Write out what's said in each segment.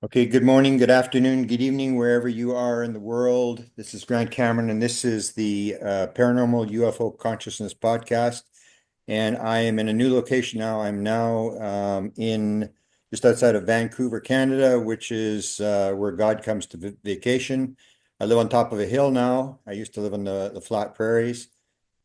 Okay, good morning, good afternoon, good evening, wherever you are in the world. This is Grant Cameron, and this is the Paranormal UFO Consciousness Podcast. And I am in a new location now. I'm now in just outside of Vancouver, Canada, which is where God comes to vacation. I live on top of a hill now. I used to live in the flat prairies.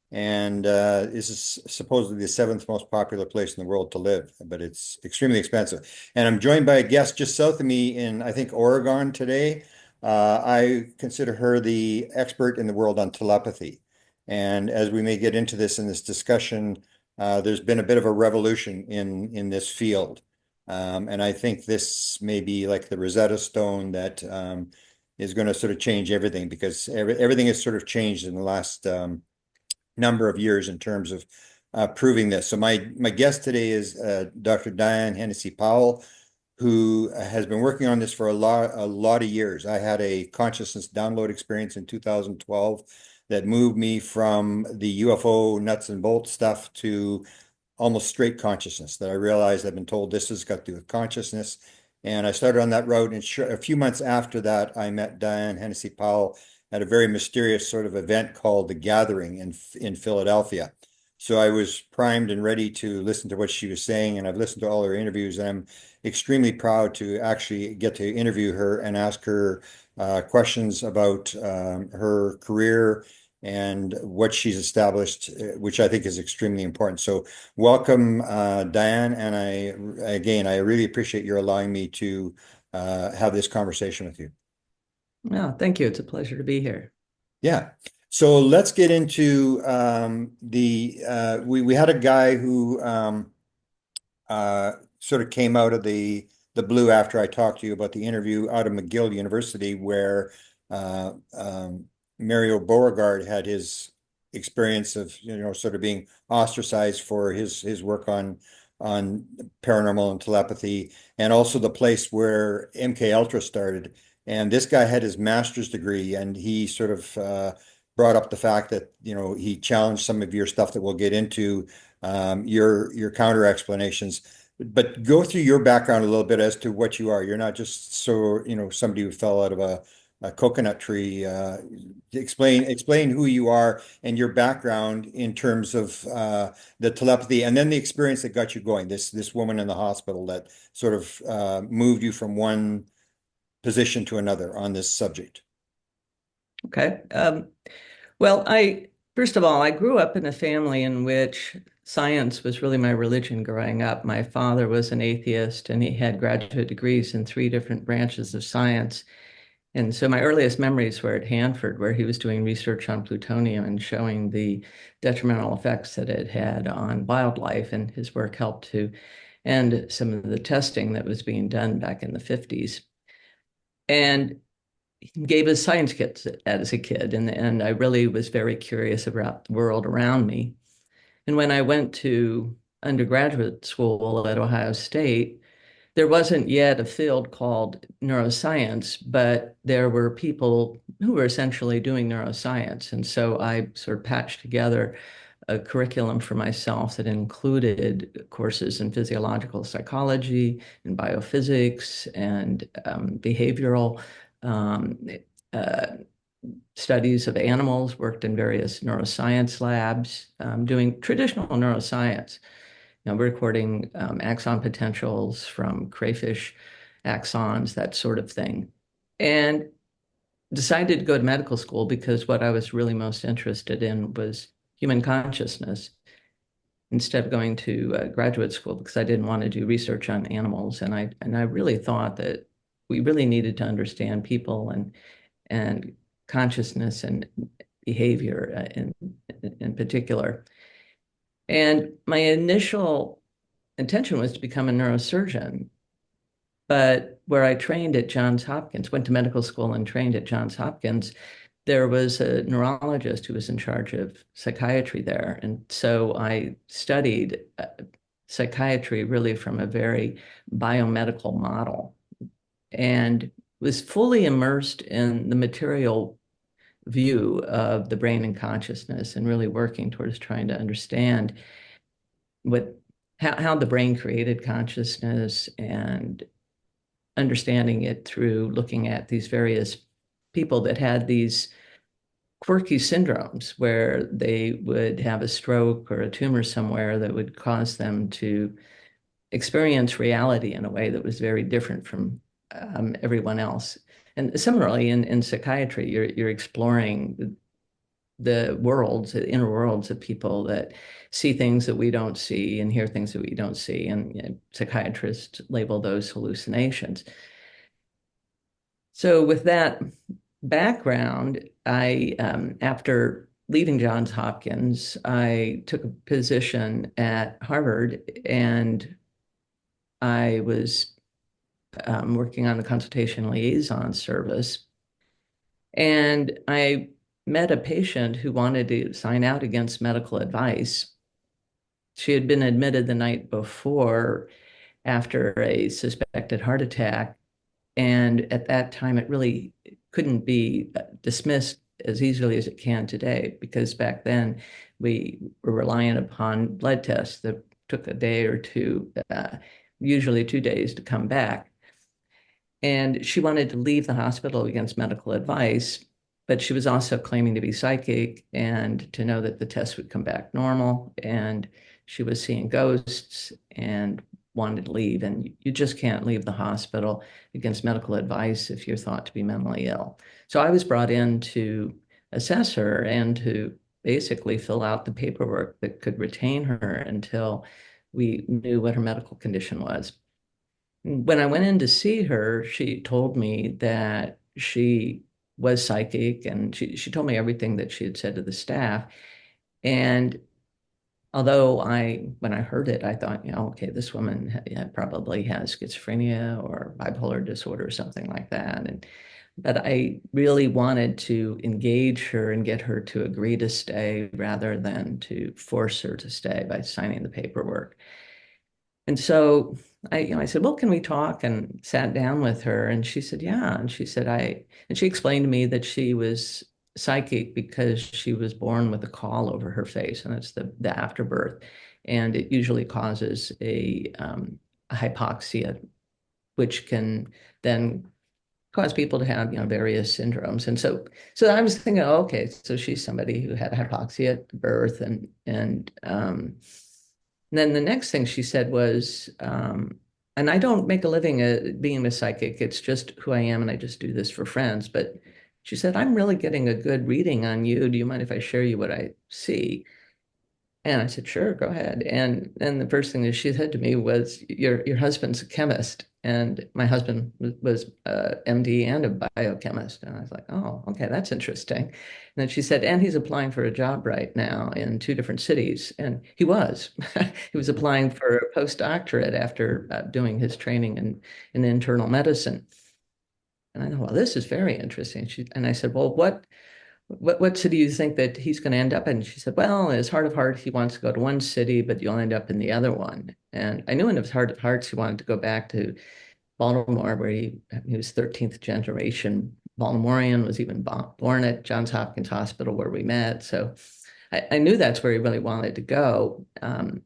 And this is supposedly the seventh most popular place in the world to live, but it's extremely expensive. And I'm joined by a guest just south of me in, I think, Oregon today. I consider her the expert in the world on telepathy. And as we may get into this in this discussion, there's been a bit of a revolution in this field. And I think this may be like the Rosetta Stone that is going to sort of change everything because everything has sort of changed in the last number of years in terms of proving this. So my guest today is Dr. Diane Hennacy Powell, who has been working on this for a lot of years. I had a consciousness download experience in 2012 that moved me from the UFO nuts and bolts stuff to almost straight consciousness. That I realized I've been told this has got to do with consciousness. And I started on that road. And a few months after that, I met Diane Hennacy Powell at a very mysterious sort of event called The Gathering in Philadelphia. So I was primed and ready to listen to what she was saying, and I've listened to all her interviews, and I'm extremely proud to actually get to interview her and ask her questions about her career and what she's established, which I think is extremely important. So welcome, Diane, and I really appreciate your allowing me to have this conversation with you. Oh, thank you. It's a pleasure to be here. Yeah. So let's get into we had a guy who sort of came out of the blue after I talked to you about the interview out of McGill University where Mario Beauregard had his experience of sort of being ostracized for his work on paranormal and telepathy, and also the place where MK Ultra started. And this guy had his master's degree, and he sort of brought up the fact that he challenged some of your stuff that we'll get into, your counter explanations. But go through your background a little bit as to what you are. You're not just somebody who fell out of a coconut tree. Explain who you are and your background in terms of the telepathy, and then the experience that got you going. This woman in the hospital that sort of moved you from one position to another on this subject. Okay. Well, I first of all, I grew up in a family in which science was really my religion growing up. My father was an atheist and he had graduate degrees in three different branches of science. And so my earliest memories were at Hanford, where he was doing research on plutonium and showing the detrimental effects that it had on wildlife. And his work helped to end some of the testing that was being done back in the 50s. And he gave us science kits as a kid, and I really was very curious about the world around me. And when I went to undergraduate school at Ohio State, there wasn't yet a field called neuroscience, but there were people who were essentially doing neuroscience. And so I sort of patched together a curriculum for myself that included courses in physiological psychology and biophysics and behavioral um, uh, studies of animals, worked in various neuroscience labs, doing traditional neuroscience, recording axon potentials from crayfish axons, that sort of thing. And decided to go to medical school because what I was really most interested in was human consciousness instead of going to graduate school because I didn't want to do research on animals. And I really thought that we really needed to understand people and consciousness and behavior in particular. And my initial intention was to become a neurosurgeon, but where I trained at Johns Hopkins, went to medical school and trained at Johns Hopkins, there was a neurologist who was in charge of psychiatry there. And so I studied psychiatry really from a very biomedical model and was fully immersed in the material view of the brain and consciousness and really working towards trying to understand what how the brain created consciousness and understanding it through looking at these various people that had these quirky syndromes where they would have a stroke or a tumor somewhere that would cause them to experience reality in a way that was very different from everyone else. And similarly, in psychiatry, you're exploring the worlds, the inner worlds of people that see things that we don't see and hear things that we don't see. And psychiatrists label those hallucinations. So with that background, after leaving Johns Hopkins, I took a position at Harvard, and I was working on the consultation liaison service. And I met a patient who wanted to sign out against medical advice. She had been admitted the night before after a suspected heart attack. And at that time, it really couldn't be dismissed as easily as it can today, because back then we were reliant upon blood tests that took a day or two, usually 2 days to come back. And she wanted to leave the hospital against medical advice, but she was also claiming to be psychic and to know that the test would come back normal. And she was seeing ghosts and wanted to leave. And you just can't leave the hospital against medical advice if you're thought to be mentally ill. So I was brought in to assess her and to basically fill out the paperwork that could retain her until we knew what her medical condition was. When I went in to see her, she told me that she was psychic, and she told me everything that she had said to the staff. And although when I heard it, I thought, okay, this woman probably has schizophrenia or bipolar disorder or something like that. But I really wanted to engage her and get her to agree to stay rather than to force her to stay by signing the paperwork. And so I said, well, can we talk? And sat down with her, and she said, yeah. And she said, and she explained to me that she was psychic because she was born with a caul over her face, and it's the afterbirth. And it usually causes a hypoxia, which can then cause people to have, various syndromes. And so I was thinking, oh, okay, so she's somebody who had hypoxia at birth, and then the next thing she said was, and I don't make a living being a psychic. It's just who I am, and I just do this for friends. But she said, I'm really getting a good reading on you. Do you mind if I share you what I see? And I said, sure, go ahead. And then the first thing that she said to me was, your husband's a chemist. And my husband was a MD and a biochemist. And I was like, oh, okay, that's interesting. And then she said, and he's applying for a job right now in 2 different cities. And he was. He was applying for a postdoctorate after doing his training in internal medicine. And I thought, well, this is very interesting. And I said, well, what city do you think that he's going to end up in? She said, well, in his heart of hearts, he wants to go to one city, but you'll end up in the other one. And I knew in his heart of hearts, he wanted to go back to Baltimore, where he was 13th generation Baltimorean, was even born at Johns Hopkins Hospital where we met. So I knew that's where he really wanted to go. And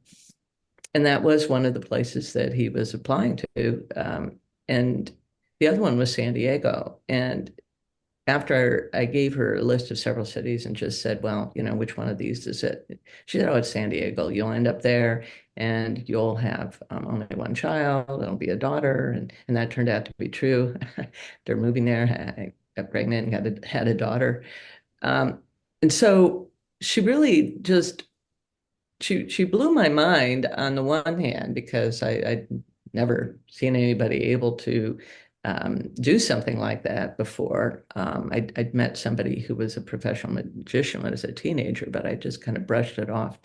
that was one of the places that he was applying to. And the other one was San Diego. And after I gave her a list of several cities and just said, well, which one of these is it? She said, oh, it's San Diego. You'll end up there and you'll have only one child. It'll be a daughter. And that turned out to be true. They're moving there. I got pregnant and had a daughter. And so she really just, she blew my mind on the one hand, because I'd never seen anybody able to do something like that before. I'd met somebody who was a professional magician when I was a teenager, but I just kind of brushed it off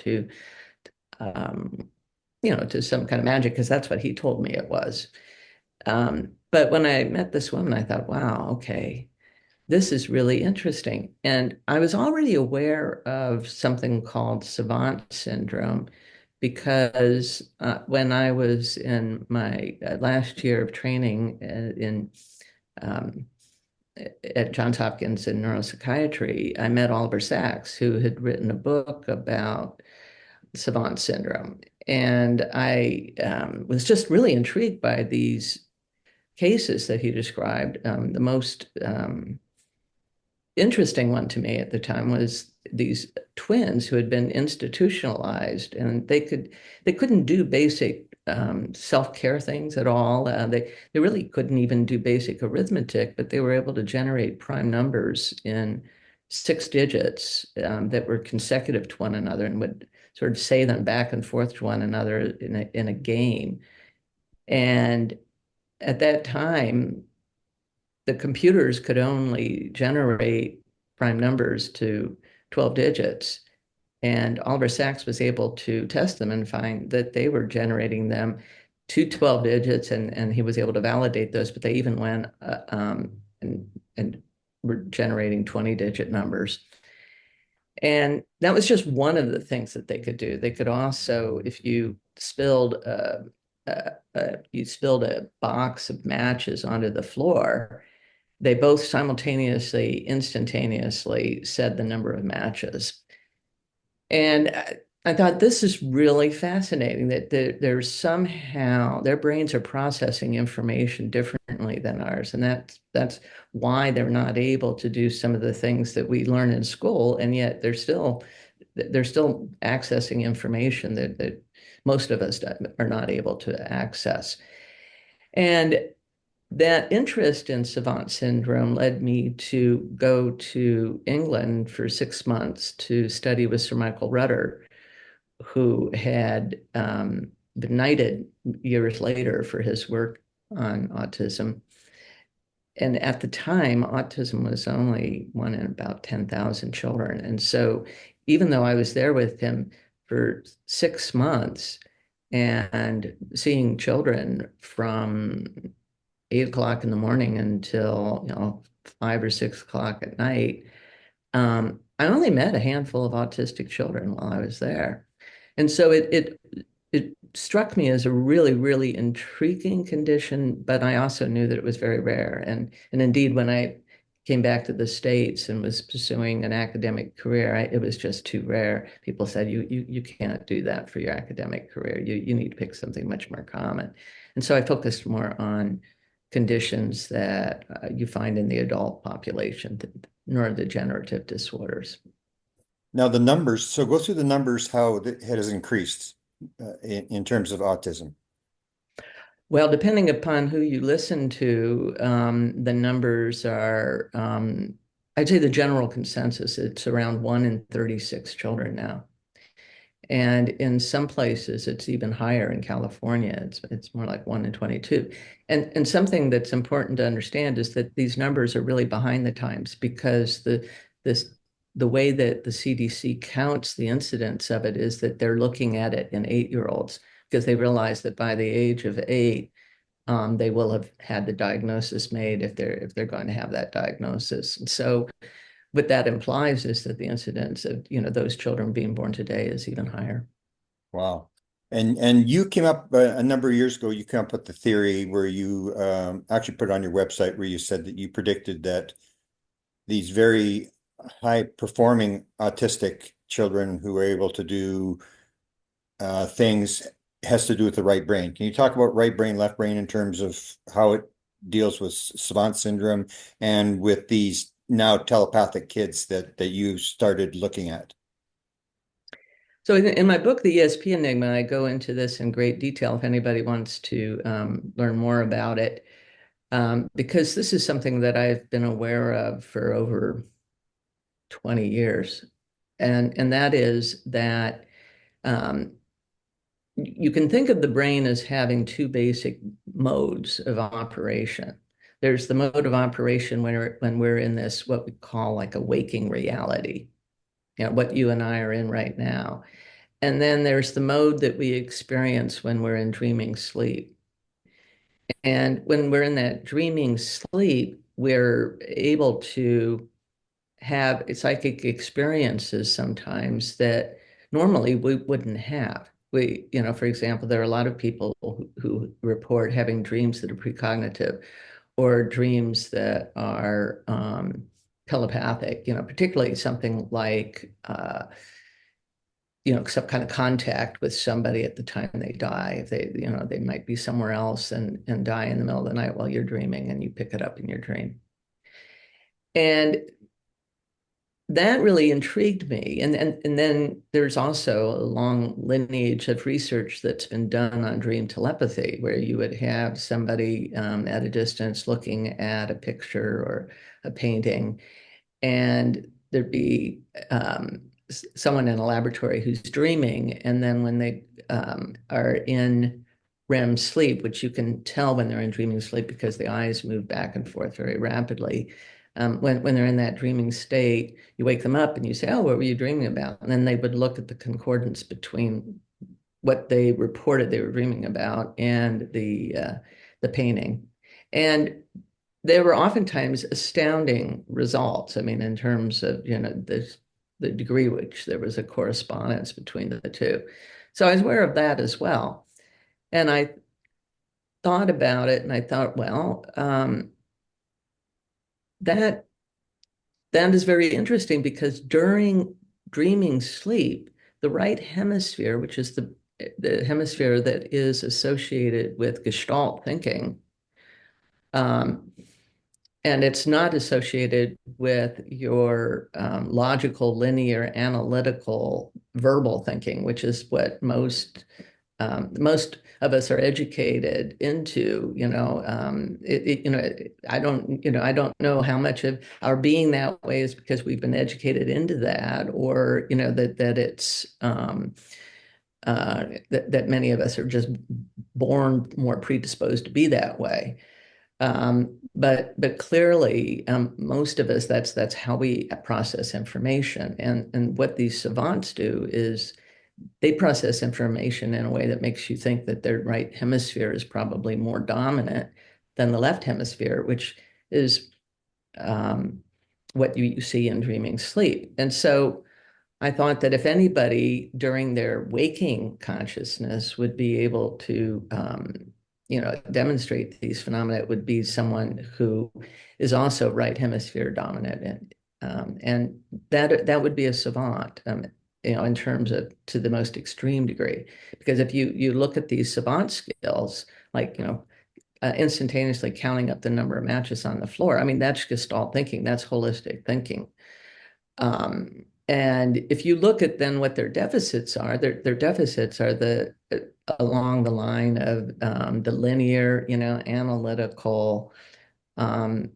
um, to some kind of magic, because that's what he told me it was. But when I met this woman, I thought, wow, okay, this is really interesting. And I was already aware of something called savant syndrome, because when I was in my last year of training um, at Johns Hopkins in neuropsychiatry, I met Oliver Sacks, who had written a book about savant syndrome. And I was just really intrigued by these cases that he described, the most interesting one to me at the time was these twins who had been institutionalized, and they couldn't do basic self-care things at all. They really couldn't even do basic arithmetic, but they were able to generate prime numbers in 6 digits that were consecutive to one another and would sort of say them back and forth to one another in a game. And at that time, the computers could only generate prime numbers to 12 digits. And Oliver Sacks was able to test them and find that they were generating them to 12 digits, and he was able to validate those, but they even went and were generating 20-digit numbers. And that was just one of the things that they could do. They could also, if you spilled a box of matches onto the floor, they both simultaneously, instantaneously said the number of matches. And I thought this is really fascinating that there's somehow their brains are processing information differently than ours. And that's why they're not able to do some of the things that we learn in school. And yet they're still accessing information that most of us are not able to access. And that interest in savant syndrome led me to go to England for 6 months to study with Sir Michael Rutter, who had been knighted years later for his work on autism. And at the time, autism was only one in about 10,000 children. And so even though I was there with him for 6 months and seeing children from 8 o'clock in the morning until 5 or 6 o'clock at night, I only met a handful of autistic children while I was there. And so it struck me as a really, really intriguing condition, but I also knew that it was very rare. And indeed, when I came back to the States and was pursuing an academic career, it was just too rare. People said, you can't do that for your academic career. You need to pick something much more common. And so I focused more on conditions that you find in the adult population, neurodegenerative disorders. Now the numbers, so go through the numbers, how it has increased in terms of autism. Well, depending upon who you listen to, the numbers are, I'd say the general consensus, it's around 1 in 36 children now. And in some places, it's even higher in California. It's more like 1 in 22. And something that's important to understand is that these numbers are really behind the times because the way that the CDC counts the incidence of it is that they're looking at it in 8-year-olds because they realize that by the age of 8, they will have had the diagnosis made if they're going to have that diagnosis. And so what that implies is that the incidence of those children being born today is even higher. Wow. And you came up a number of years ago, you came up with the theory where you actually put it on your website where you said that you predicted that these very high performing autistic children who are able to do things has to do with the right brain. Can you talk about right brain, left brain in terms of how it deals with savant syndrome and with these now telepathic kids that you started looking at? So in my book, The ESP Enigma, I go into this in great detail if anybody wants to learn more about it, because this is something that I've been aware of for over 20 years. And that is that um, you can think of the brain as having two basic modes of operation. There's the mode of operation when we're in this, what we call like a waking reality, what you and I are in right now. And then there's the mode that we experience when we're in dreaming sleep. And when we're in that dreaming sleep, we're able to have psychic experiences sometimes that normally we wouldn't have. For example, there are a lot of people who report having dreams that are precognitive or dreams that are telepathic, particularly something like some kind of contact with somebody at the time they die. If they might be somewhere else and die in the middle of the night while you're dreaming, and you pick it up in your dream. And that really intrigued me. And then there's also a long lineage of research that's been done on dream telepathy, where you would have somebody at a distance looking at a picture or a painting, and there'd be someone in a laboratory who's dreaming, and then when they are in REM sleep, which you can tell when they're in dreaming sleep because the eyes move back and forth very rapidly. When they're in that dreaming state, you wake them up and you say, "Oh, what were you dreaming about?" And then they would look at the concordance between what they reported they were dreaming about and the painting. And there were oftentimes astounding results. I mean, in terms of, the degree which there was a correspondence between the two. So I was aware of that as well. And I thought about it and I thought, well, that that is very interesting, because during dreaming sleep, the right hemisphere, which is the hemisphere that is associated with Gestalt thinking, um, and it's not associated with your logical, linear, analytical, verbal thinking, which is what most of us are educated into. I don't know how much of our being that way is because we've been educated into that, or that it's that many of us are just born more predisposed to be that way. But clearly, most of us, that's how we process information. And what these savants do is they process information in a way that makes you think that their right hemisphere is probably more dominant than the left hemisphere, which is what you see in dreaming sleep. And so I thought that if anybody during their waking consciousness would be able to, demonstrate these phenomena, it would be someone who is also right hemisphere dominant, and that would be a savant, in terms of to the most extreme degree. Because if you look at these savant skills, like instantaneously counting up the number of matches on the floor, I mean that's Gestalt thinking, that's holistic thinking. And if you look at then what their deficits are, their deficits are along the line of the linear, analytical, um,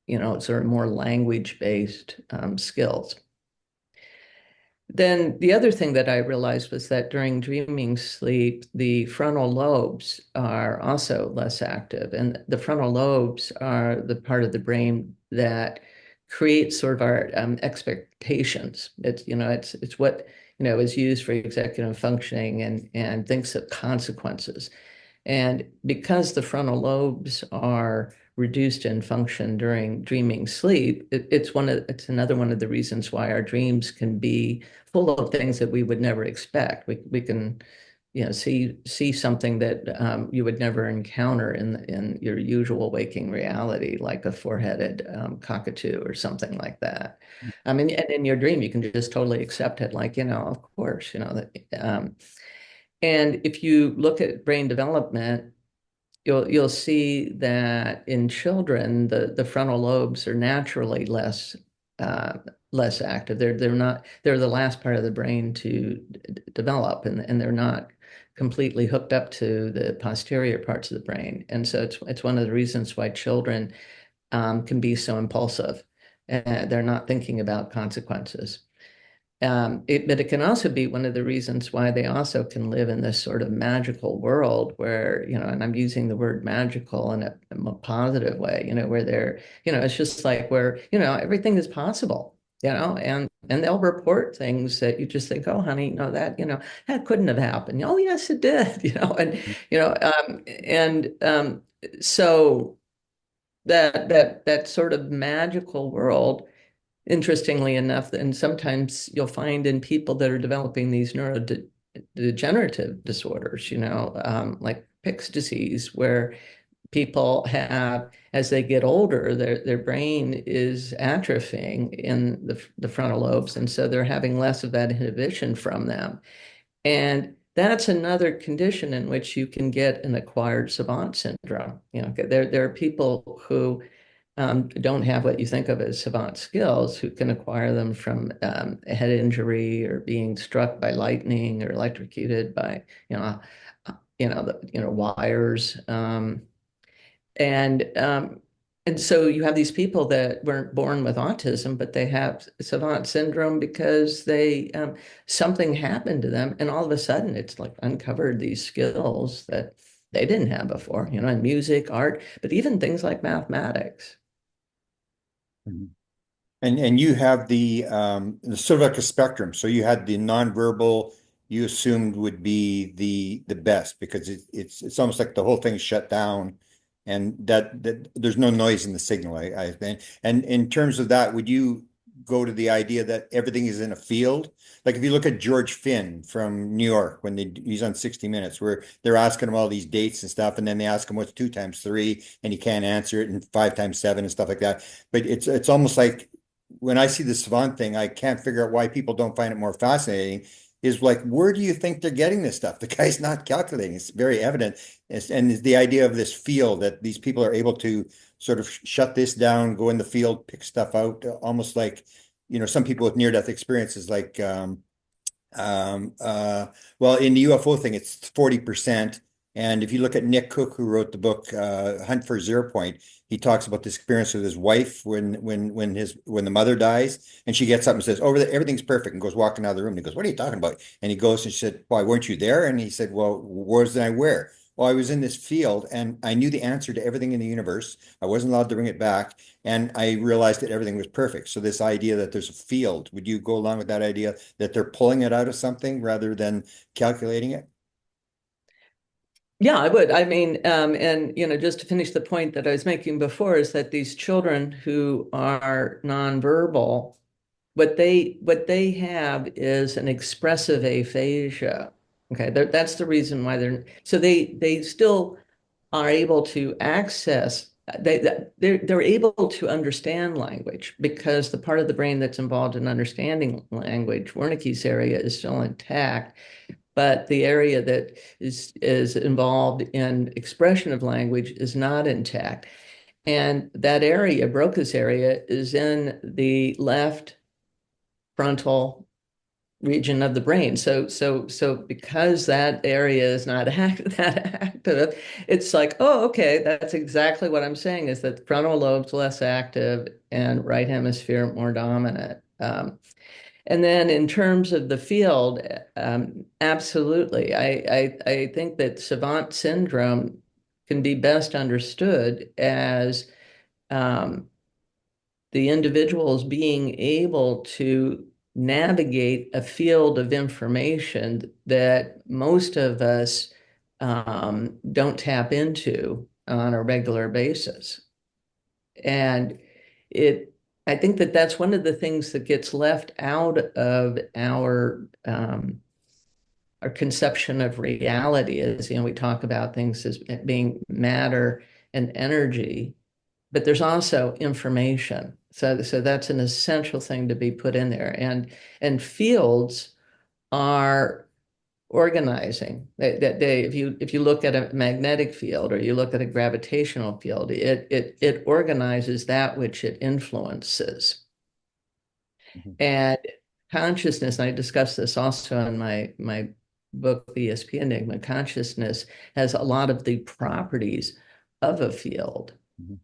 sort of more language-based skills. Then the other thing that I realized was that during dreaming sleep, the frontal lobes are also less active. And the frontal lobes are the part of the brain that creates sort of our expectations. It's what, is used for executive functioning and thinks of consequences. And because the frontal lobes are reduced in function during dreaming sleep, it's another one of the reasons why our dreams can be full of things that we would never expect. We can, see something that you would never encounter in your usual waking reality, like a four-headed cockatoo or something like that. I mean, and in your dream, you can just totally accept it, like, of course, that. And if you look at brain development, you'll see that in children, the frontal lobes are naturally less active. They're the last part of the brain to develop, and they're not completely hooked up to the posterior parts of the brain. And so it's one of the reasons why children can be so impulsive. They're not thinking about consequences. But it can also be one of the reasons why they also can live in this sort of magical world where, and I'm using the word magical in a positive way, where it's just like where, everything is possible, and they'll report things that you just think, oh, honey, that couldn't have happened. Oh, yes, it did, and so that sort of magical world. Interestingly enough, and sometimes you'll find in people that are developing these neurodegenerative disorders, like Pick's disease, where people have, as they get older, their brain is atrophying in the frontal lobes, and so they're having less of that inhibition from them. And that's another condition in which you can get an acquired savant syndrome. There are people who don't have what you think of as savant skills who can acquire them from a head injury or being struck by lightning or electrocuted by, wires. And um, and so you have these people that weren't born with autism, but they have savant syndrome because something happened to them, and all of a sudden it's like uncovered these skills that they didn't have before, in music, art, but even things like mathematics. Mhm. And you have the sort of like a spectrum. So you had the nonverbal you assumed would be the best because it's almost like the whole thing's shut down and that there's no noise in the signal, I think. And in terms of that, would you go to the idea that everything is in a field? Like if you look at George Finn from New York when he's on 60 Minutes, where they're asking him all these dates and stuff, and then they ask him what's 2 times 3, and he can't answer it, and 5 times 7 and stuff like that. But it's almost like when I see the savant thing, I can't figure out why people don't find it more fascinating. Is like, where do you think they're getting this stuff? The guy's not calculating. It's very evident. And the idea of this field that these people are able to sort of shut this down, go in the field, pick stuff out, almost like, some people with near-death experiences, like um, uh, well, in the UFO thing, it's 40%. And if you look at Nick Cook, who wrote the book Hunt for Zero Point, he talks about this experience with his wife when the mother dies, and she gets up and says, "Over there, everything's perfect," and goes walking out of the room. And he goes, "What are you talking about?" And he goes and she said, "Why weren't you there?" And he said, "Well, where was I where?" Well, I was in this field and I knew the answer to everything in the universe. I wasn't allowed to bring it back. And I realized that everything was perfect. So this idea that there's a field, would you go along with that idea that they're pulling it out of something rather than calculating it? Yeah, I would. I mean, and just to finish the point that I was making before is that these children who are nonverbal, what they have is an expressive aphasia. Okay, that's the reason why they still are able to access they're able to understand language because the part of the brain that's involved in understanding language, Wernicke's area, is still intact, but the area that is involved in expression of language is not intact. And that area, Broca's area, is in the left frontal region of the brain. So because that area is not that active, it's like, oh, okay, that's exactly what I'm saying is that the frontal lobe's less active and right hemisphere more dominant. And then in terms of the field, absolutely. I think that savant syndrome can be best understood as um, the individuals being able to navigate a field of information that most of us don't tap into on a regular basis. And it, I think that that's one of the things that gets left out of our conception of reality is, we talk about things as being matter and energy, but there's also information. So that's an essential thing to be put in there. And fields are organizing. If you look at a magnetic field or you look at a gravitational field, it organizes that which it influences. Mhm. And consciousness, and I discuss this also in my book, The ESP Enigma, consciousness has a lot of the properties of a field. Mhm.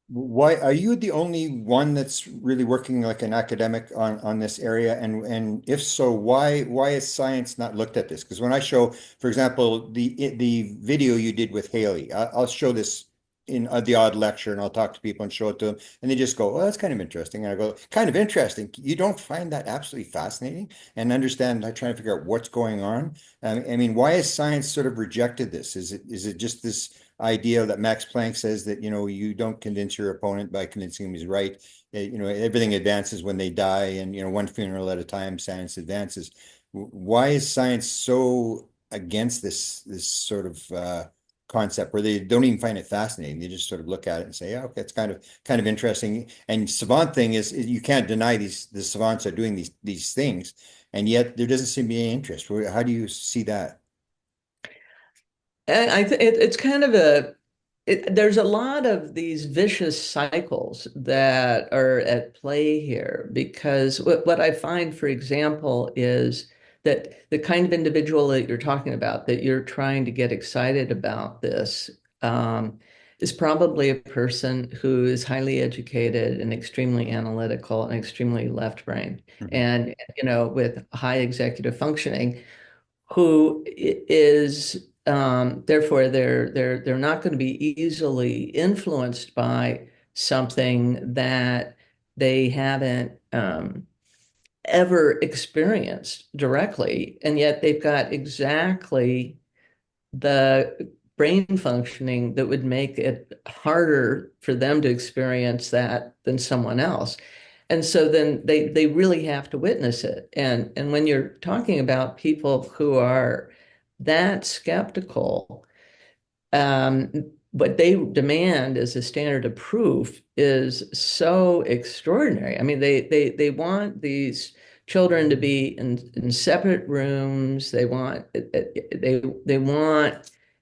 Why are you the only one that's really working like an academic on this area? And if so, why is science not looked at this? Because when I show, for example, the video you did with Haley, I'll show this in the odd lecture, and I'll talk to people and show it to them, and they just go, "Well, that's kind of interesting." And I go, "Kind of interesting. You don't find that absolutely fascinating and understand? I try to figure out what's going on. I mean, why has science sort of rejected this? Is it just this idea that Max Planck says that, you don't convince your opponent by convincing him he's right. Everything advances when they die, and, one funeral at a time, science advances. Why is science so against this sort of concept where they don't even find it fascinating. They just sort of look at it and say, yeah, okay, it's kind of interesting. And savant thing is you can't deny the savants are doing these things, and yet there doesn't seem to be any interest. How do you see that? And it's kind of there's a lot of these vicious cycles that are at play here because what I find, for example, is that the kind of individual that you're talking about, that you're trying to get excited about this, is probably a person who is highly educated and extremely analytical and extremely left-brained, Mhm. and with high executive functioning, who is therefore they're not going to be easily influenced by something that they haven't ever experienced directly, and yet they've got exactly the brain functioning that would make it harder for them to experience that than someone else. And so then they really have to witness it. And when you're talking about people who are that skeptical, um, what they demand as a standard of proof is so extraordinary. I mean, they want these children to be in separate rooms. They want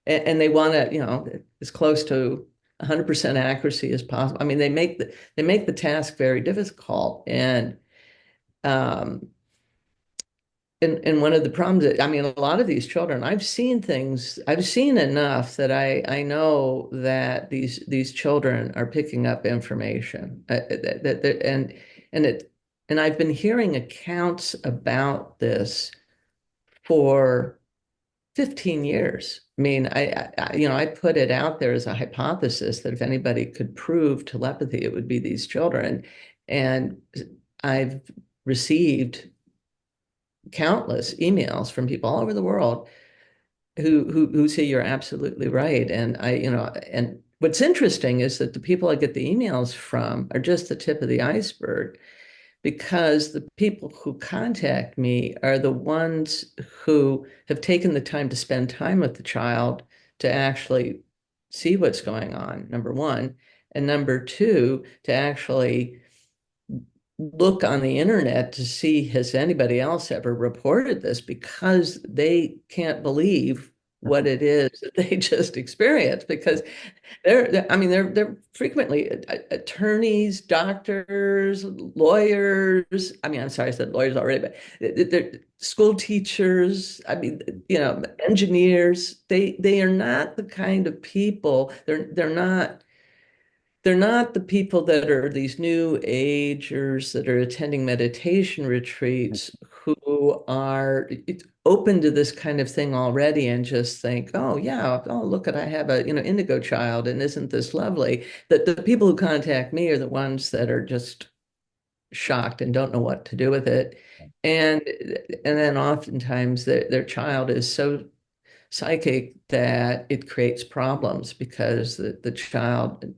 and they want to, as close to 100% accuracy as possible. I mean, they make the task very difficult. Um, and one of the problems that, I mean, a lot of these children, I've seen enough that I know that these children are picking up information. And it and I've been hearing accounts about this for 15 years. I mean, I put it out there as a hypothesis that if anybody could prove telepathy, it would be these children. And I've received countless emails from people all over the world who say you're absolutely right. And what's interesting is that the people I get the emails from are just the tip of the iceberg, because the people who contact me are the ones who have taken the time to spend time with the child to actually see what's going on, number one, and number two, to actually look on the internet to see has anybody else ever reported this, because they can't believe what it is that they just experienced, because I mean they're frequently attorneys, doctors, lawyers. I mean, I'm sorry, I said lawyers already, but they're school teachers. I mean, engineers. They are not the kind of people. They're not the people that are these new agers that are attending meditation retreats, who are open to this kind of thing already and just think, oh yeah, oh look at, I have a indigo child, and isn't this lovely? That the people who contact me are the ones that are just shocked and don't know what to do with it. And and then oftentimes their child is so psychic that it creates problems, because the child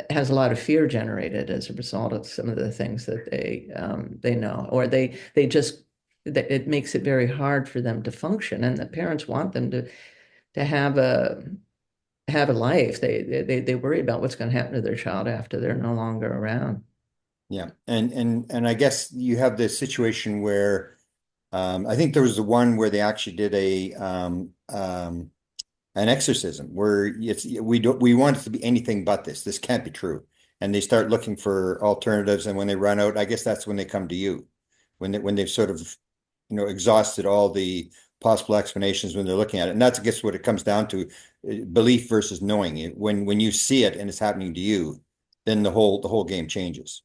has a lot of fear generated as a result of some of the things that they know, or they just that it makes it very hard for them to function, and the parents want them to have a life. They worry about what's going to happen to their child after they're no longer around. Yeah, and I guess you have this situation where I think there was the one where they actually did an exorcism where we want it to be anything but this. This can't be true, and they start looking for alternatives. And when they run out, I guess that's when they come to you, when they've sort of exhausted all the possible explanations when they're looking at it. And that's, I guess, what it comes down to: belief versus knowing. When you see it and it's happening to you, then the whole game changes.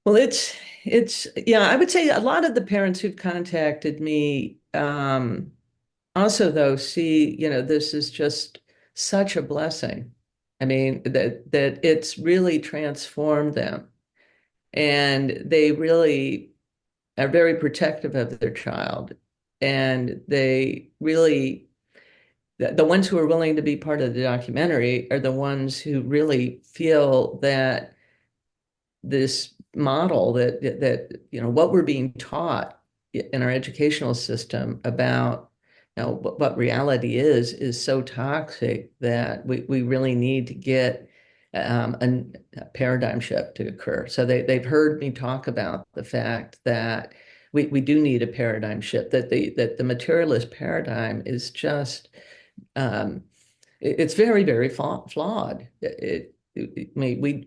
Well, it's yeah, I would say a lot of the parents who've contacted me also, though, see, this is just such a blessing. I mean, that it's really transformed them, and they really are very protective of their child, and they really, the ones who are willing to be part of the documentary are the ones who really feel that this model, that what we're being taught in our educational system about Now, what reality is so toxic that we really need to get a paradigm shift to occur. So they've heard me talk about the fact that we do need a paradigm shift, that the materialist paradigm is just um, it's very, very flawed. I mean,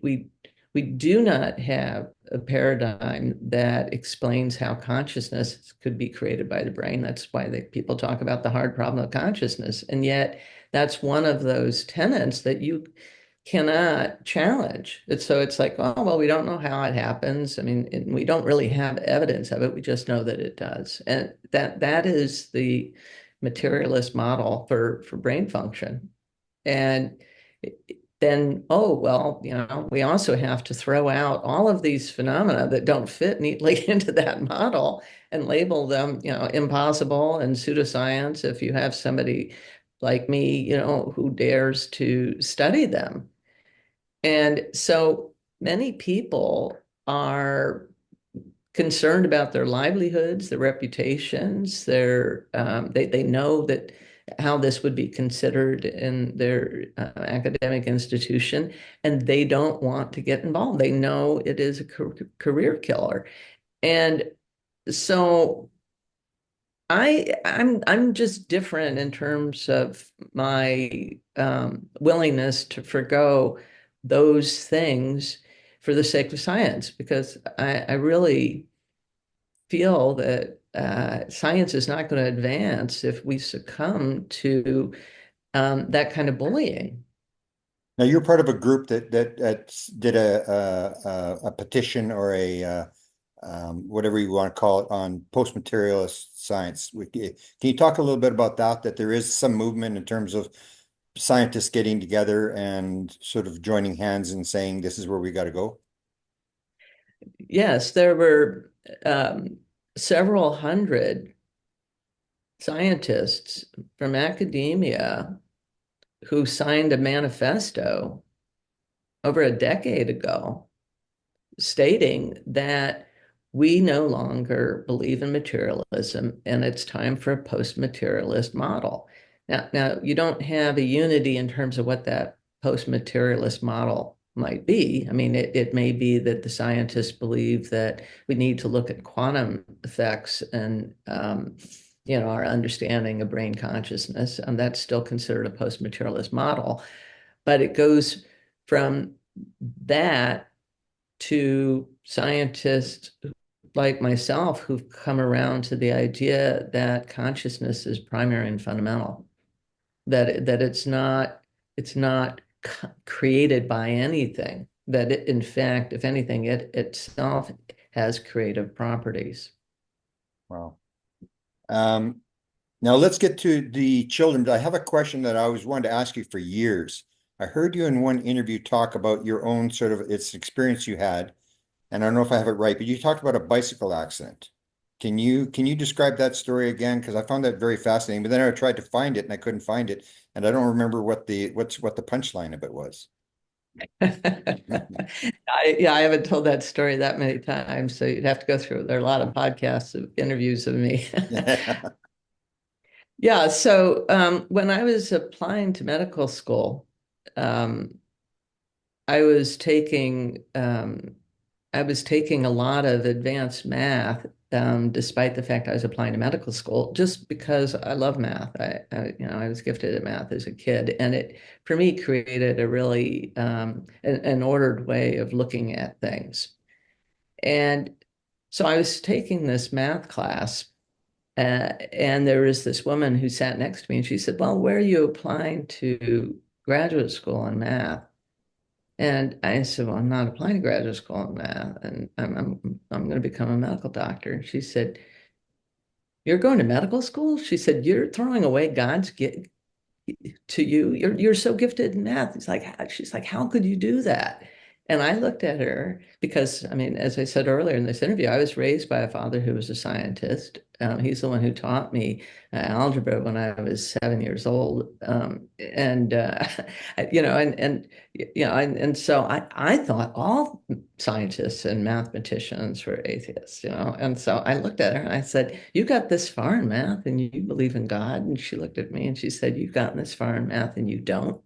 we do not have a paradigm that explains how consciousness could be created by the brain. That's why people talk about the hard problem of consciousness. And yet, that's one of those tenets that you cannot challenge. It's like, oh, well, we don't know how it happens. I mean, we don't really have evidence of it. We just know that it does. And that is the materialist model for brain function. And then, oh, well, we also have to throw out all of these phenomena that don't fit neatly into that model and label them, impossible and pseudoscience if you have somebody like me, who dares to study them. And so many people are concerned about their livelihoods, their reputations, they know that how this would be considered in their academic institution, and they don't want to get involved. They know it is a career killer. And so I'm just different in terms of my willingness to forgo those things for the sake of science, because I really feel that science is not going to advance if we succumb to that kind of bullying. Now, you're part of a group that did a petition or a whatever you want to call it on post-materialist science. Can you talk a little bit about that? That there is some movement in terms of scientists getting together and sort of joining hands and saying this is where we got to go. Yes, there were several hundred scientists from academia who signed a manifesto over a decade ago stating that we no longer believe in materialism and it's time for a post-materialist model. Now you don't have a unity in terms of what that post-materialist model might be. I mean, it may be that the scientists believe that we need to look at quantum effects and our understanding of brain consciousness, and that's still considered a post-materialist model. But it goes from that to scientists like myself who've come around to the idea that consciousness is primary and fundamental, that it's not created by anything, that in fact, if anything, it itself has creative properties. Wow. Now let's get to the children. I have a question that I always wanted to ask you for years. I heard you in one interview talk about your own sort of it's experience you had, and I don't know if I have it right, but you talked about a bicycle accident. Can you describe that story again? Because I found that very fascinating. But then I tried to find it and I couldn't find it, and I don't remember what the punchline of it was. I haven't told that story that many times, so you'd have to go through. There are a lot of podcasts of interviews of me. Yeah, so when I was applying to medical school, um, I was taking a lot of advanced math, despite the fact I was applying to medical school, just because I love math. I was gifted at math as a kid, and it for me created a really an ordered way of looking at things. And so I was taking this math class, and there was this woman who sat next to me, and she said, "Well, where are you applying to graduate school in math?" And I said, "Well, I'm not applying to graduate school in math, and I'm going to become a medical doctor." And she said, "You're going to medical school?" She said, "You're throwing away God's gift to you. You're so gifted in math." She's like, "How could you do that?" And I looked at her because, I mean, as I said earlier in this interview, I was raised by a father who was a scientist. He's the one who taught me algebra when I was 7 years old. And so I thought all scientists and mathematicians were atheists, And so I looked at her and I said, "You got this far in math and you believe in God?" And she looked at me and she said, "You've gotten this far in math and you don't."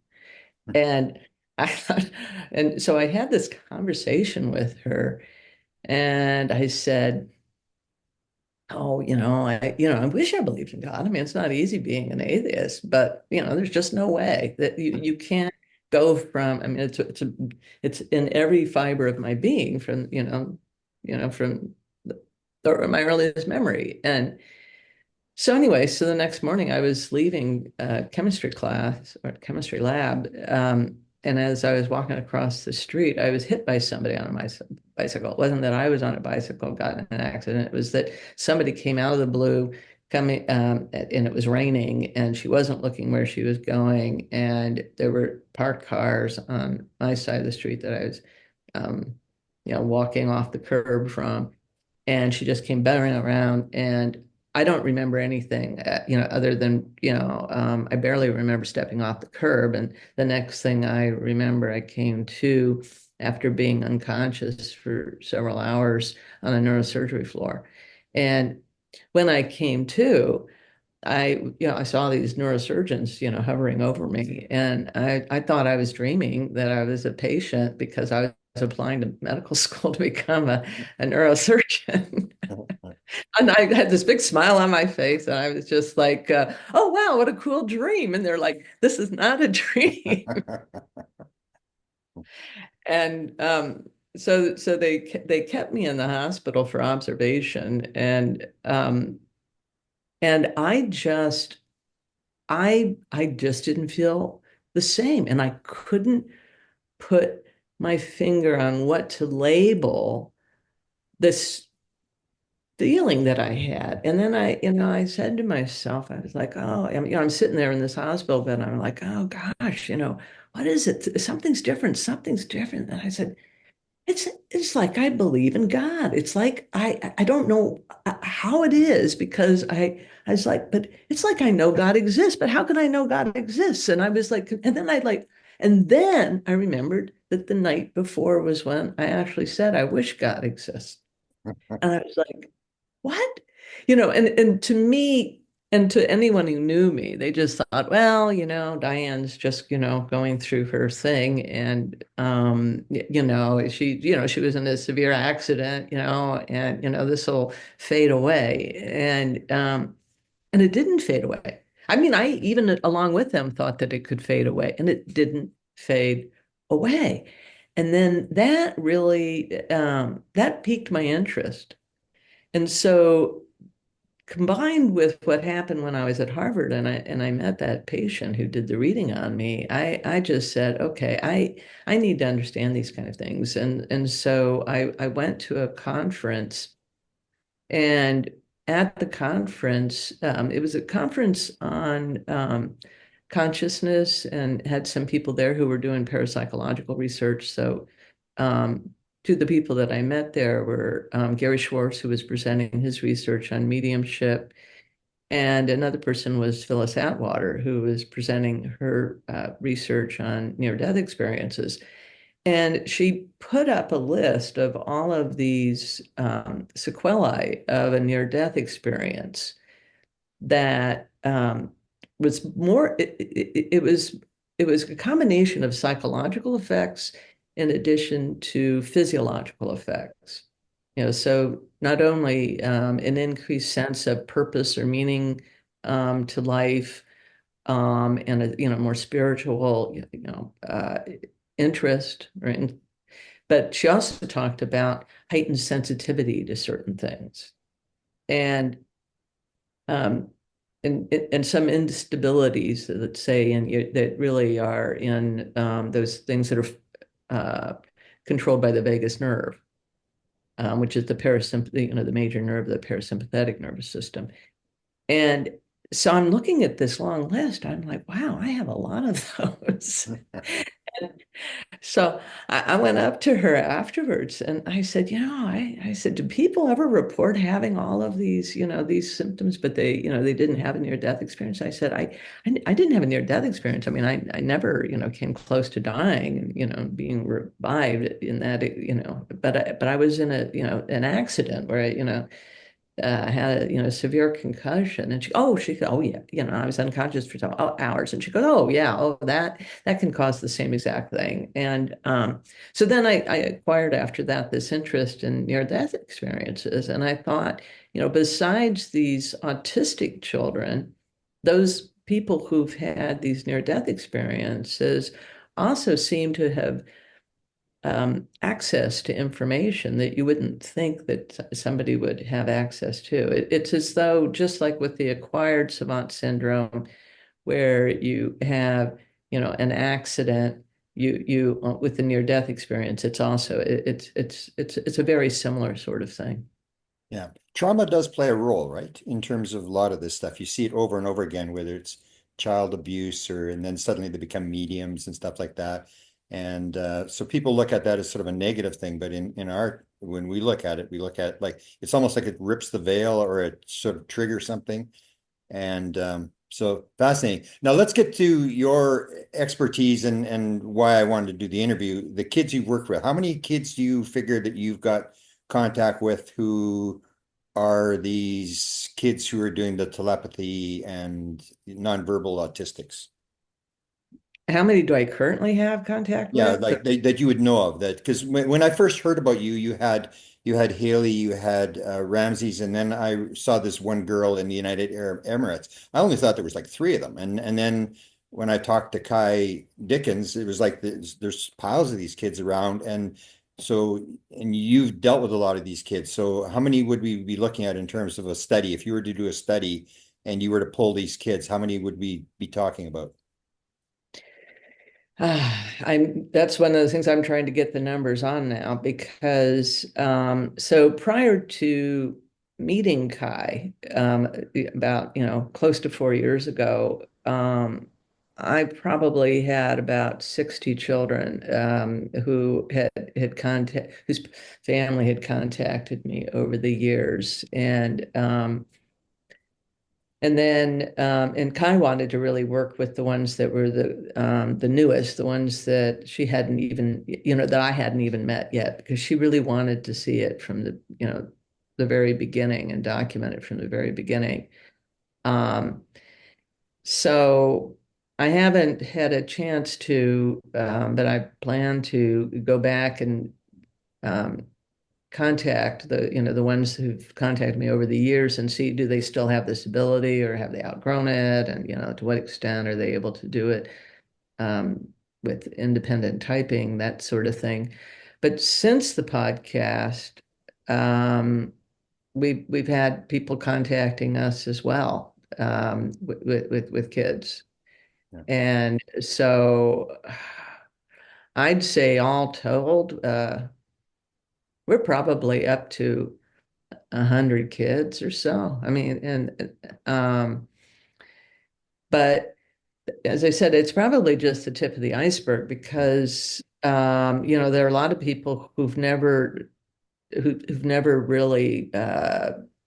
And I thought, and so I had this conversation with her, and I said, "Oh, I wish I believed in God. I mean, it's not easy being an atheist, but there's just no way that you can't go from. I mean, it's in every fiber of my being from my earliest memory." And so anyway, so the next morning I was leaving chemistry class or chemistry lab, and as I was walking across the street, I was hit by somebody on a bicycle. It wasn't that I was on a bicycle, got in an accident. It was that somebody came out of the blue, coming, and it was raining, and she wasn't looking where she was going, and there were parked cars on my side of the street that I was, walking off the curb from, and she just came bearing around, and I don't remember anything, other than, I barely remember stepping off the curb. And the next thing I remember, I came to after being unconscious for several hours on a neurosurgery floor. And when I came to, I saw these neurosurgeons, hovering over me, and I thought I was dreaming that I was a patient because I was applying to medical school to become a neurosurgeon. And I had this big smile on my face, and I was just like, "Oh wow, what a cool dream!" And they're like, "This is not a dream." And so they kept me in the hospital for observation, and I just didn't feel the same, and I couldn't put my finger on what to label this feeling that I had. And then I said to myself, I was like, "Oh, I'm sitting there in this hospital bed, and I'm like, oh gosh, what is it? Something's different. Something's different." And I said, it's like I believe in God. It's like I don't know how it is, because I was like, but it's like I know God exists, but how can I know God exists? And I was like, and then I remembered that the night before was when I actually said, "I wish God exists." And I was like, "What?" And to me, and to anyone who knew me, they just thought, "Well, Diane's just, going through her thing, and she was in a severe accident, and this will fade away." And it didn't fade away. I mean, I even along with them thought that it could fade away, and it didn't fade away. And then that really that piqued my interest. And so, combined with what happened when I was at Harvard, and I met that patient who did the reading on me, I just said, "Okay, I need to understand these kind of things." And so I went to a conference, and at the conference, it was a conference on consciousness, and had some people there who were doing parapsychological research. So two of the people that I met there were Gary Schwartz, who was presenting his research on mediumship, and another person was Phyllis Atwater, who was presenting her research on near-death experiences. And she put up a list of all of these sequelae of a near-death experience that was more, it was a combination of psychological effects in addition to physiological effects. So not only an increased sense of purpose or meaning to life, and a more spiritual interest, right? But she also talked about heightened sensitivity to certain things, and um, and some instabilities, let's say, that really are in those things that are controlled by the vagus nerve, which is the parasympathetic, the major nerve of the parasympathetic nervous system. And so I'm looking at this long list. I'm like, wow, I have a lot of those. And So I went up to her afterwards and I said, I said, do people ever report having all of these, these symptoms, but they didn't have a near-death experience? I said, I didn't have a near-death experience. I mean, I never, came close to dying and, being revived in that, but I was in an accident where had a severe concussion, and she goes, oh yeah, I was unconscious for some hours, and she goes, oh yeah, oh that can cause the same exact thing. And so then I acquired after that this interest in near death experiences, and I thought, besides these autistic children, those people who've had these near death experiences also seem to have access to information that you wouldn't think that somebody would have access to. It's as though, just like with the acquired savant syndrome, where you have, an accident, you with the near-death experience, it's also it's a very similar sort of thing. Yeah. Trauma does play a role, right? In terms of a lot of this stuff. You see it over and over again, whether it's child abuse and then suddenly they become mediums and stuff like that. And so people look at that as sort of a negative thing, but in art, when we look at it, we look at like it's almost like it rips the veil or it sort of triggers something. And so fascinating. Now let's get to your expertise and why I wanted to do the interview. The kids you've worked with, how many kids do you figure that you've got contact with who are these kids who are doing the telepathy and nonverbal autistics? How many do I currently have contact Yeah, with? like that you would know of that because when I first heard about you, you had Haley, you had Ramses, and then I saw this one girl in the United Arab Emirates. I only thought there was like three of them, and then when I talked to Kai Dickens, it was like there's piles of these kids around, and so and you've dealt with a lot of these kids. So how many would we be looking at in terms of a study? If you were to do a study and you were to pull these kids, how many would we be talking about? That's one of the things I'm trying to get the numbers on now because so prior to meeting Kai about close to 4 years ago, I probably had about 60 children who had contact whose family had contacted me over the years, and then, and Kai wanted to really work with the ones that were the newest, the ones that she hadn't even, that I hadn't even met yet, because she really wanted to see it from the very beginning and document it from the very beginning. Um, so I haven't had a chance to, but I plan to go back and um, contact the ones who've contacted me over the years and see, do they still have this ability or have they outgrown it, and to what extent are they able to do it with independent typing, that sort of thing. But since the podcast, um, we've had people contacting us as well, with kids, Yeah. and so I'd say all told, we're probably up to 100 kids or so. I mean, but as I said, it's probably just the tip of the iceberg because there are a lot of people who've never really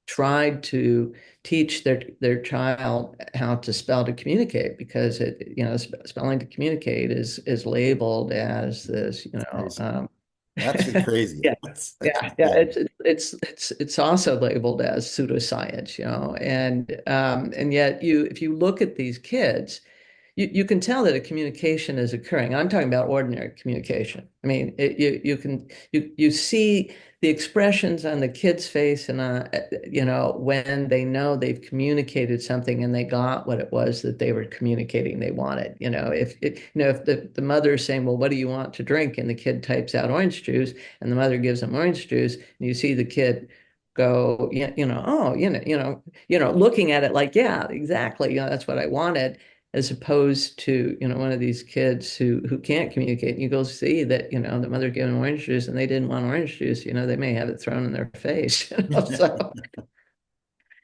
tried to teach their child how to spell to communicate, because spelling to communicate is labeled as this, Crazy. Absolutely crazy. yeah, yeah. Yeah. It's also labeled as pseudoscience, and yet if you look at these kids, you can tell that a communication is occurring. I'm talking about ordinary communication. I mean, you see the expressions on the kid's face, and when they know they've communicated something and they got what it was that they were communicating they wanted. If the mother is saying, "Well, what do you want to drink?" and the kid types out orange juice, and the mother gives them orange juice, and you see the kid go, oh, looking at it like, yeah, exactly, that's what I wanted, as opposed to one of these kids who can't communicate, and you go see that the mother gave them orange juice and they didn't want orange juice, they may have it thrown in their face.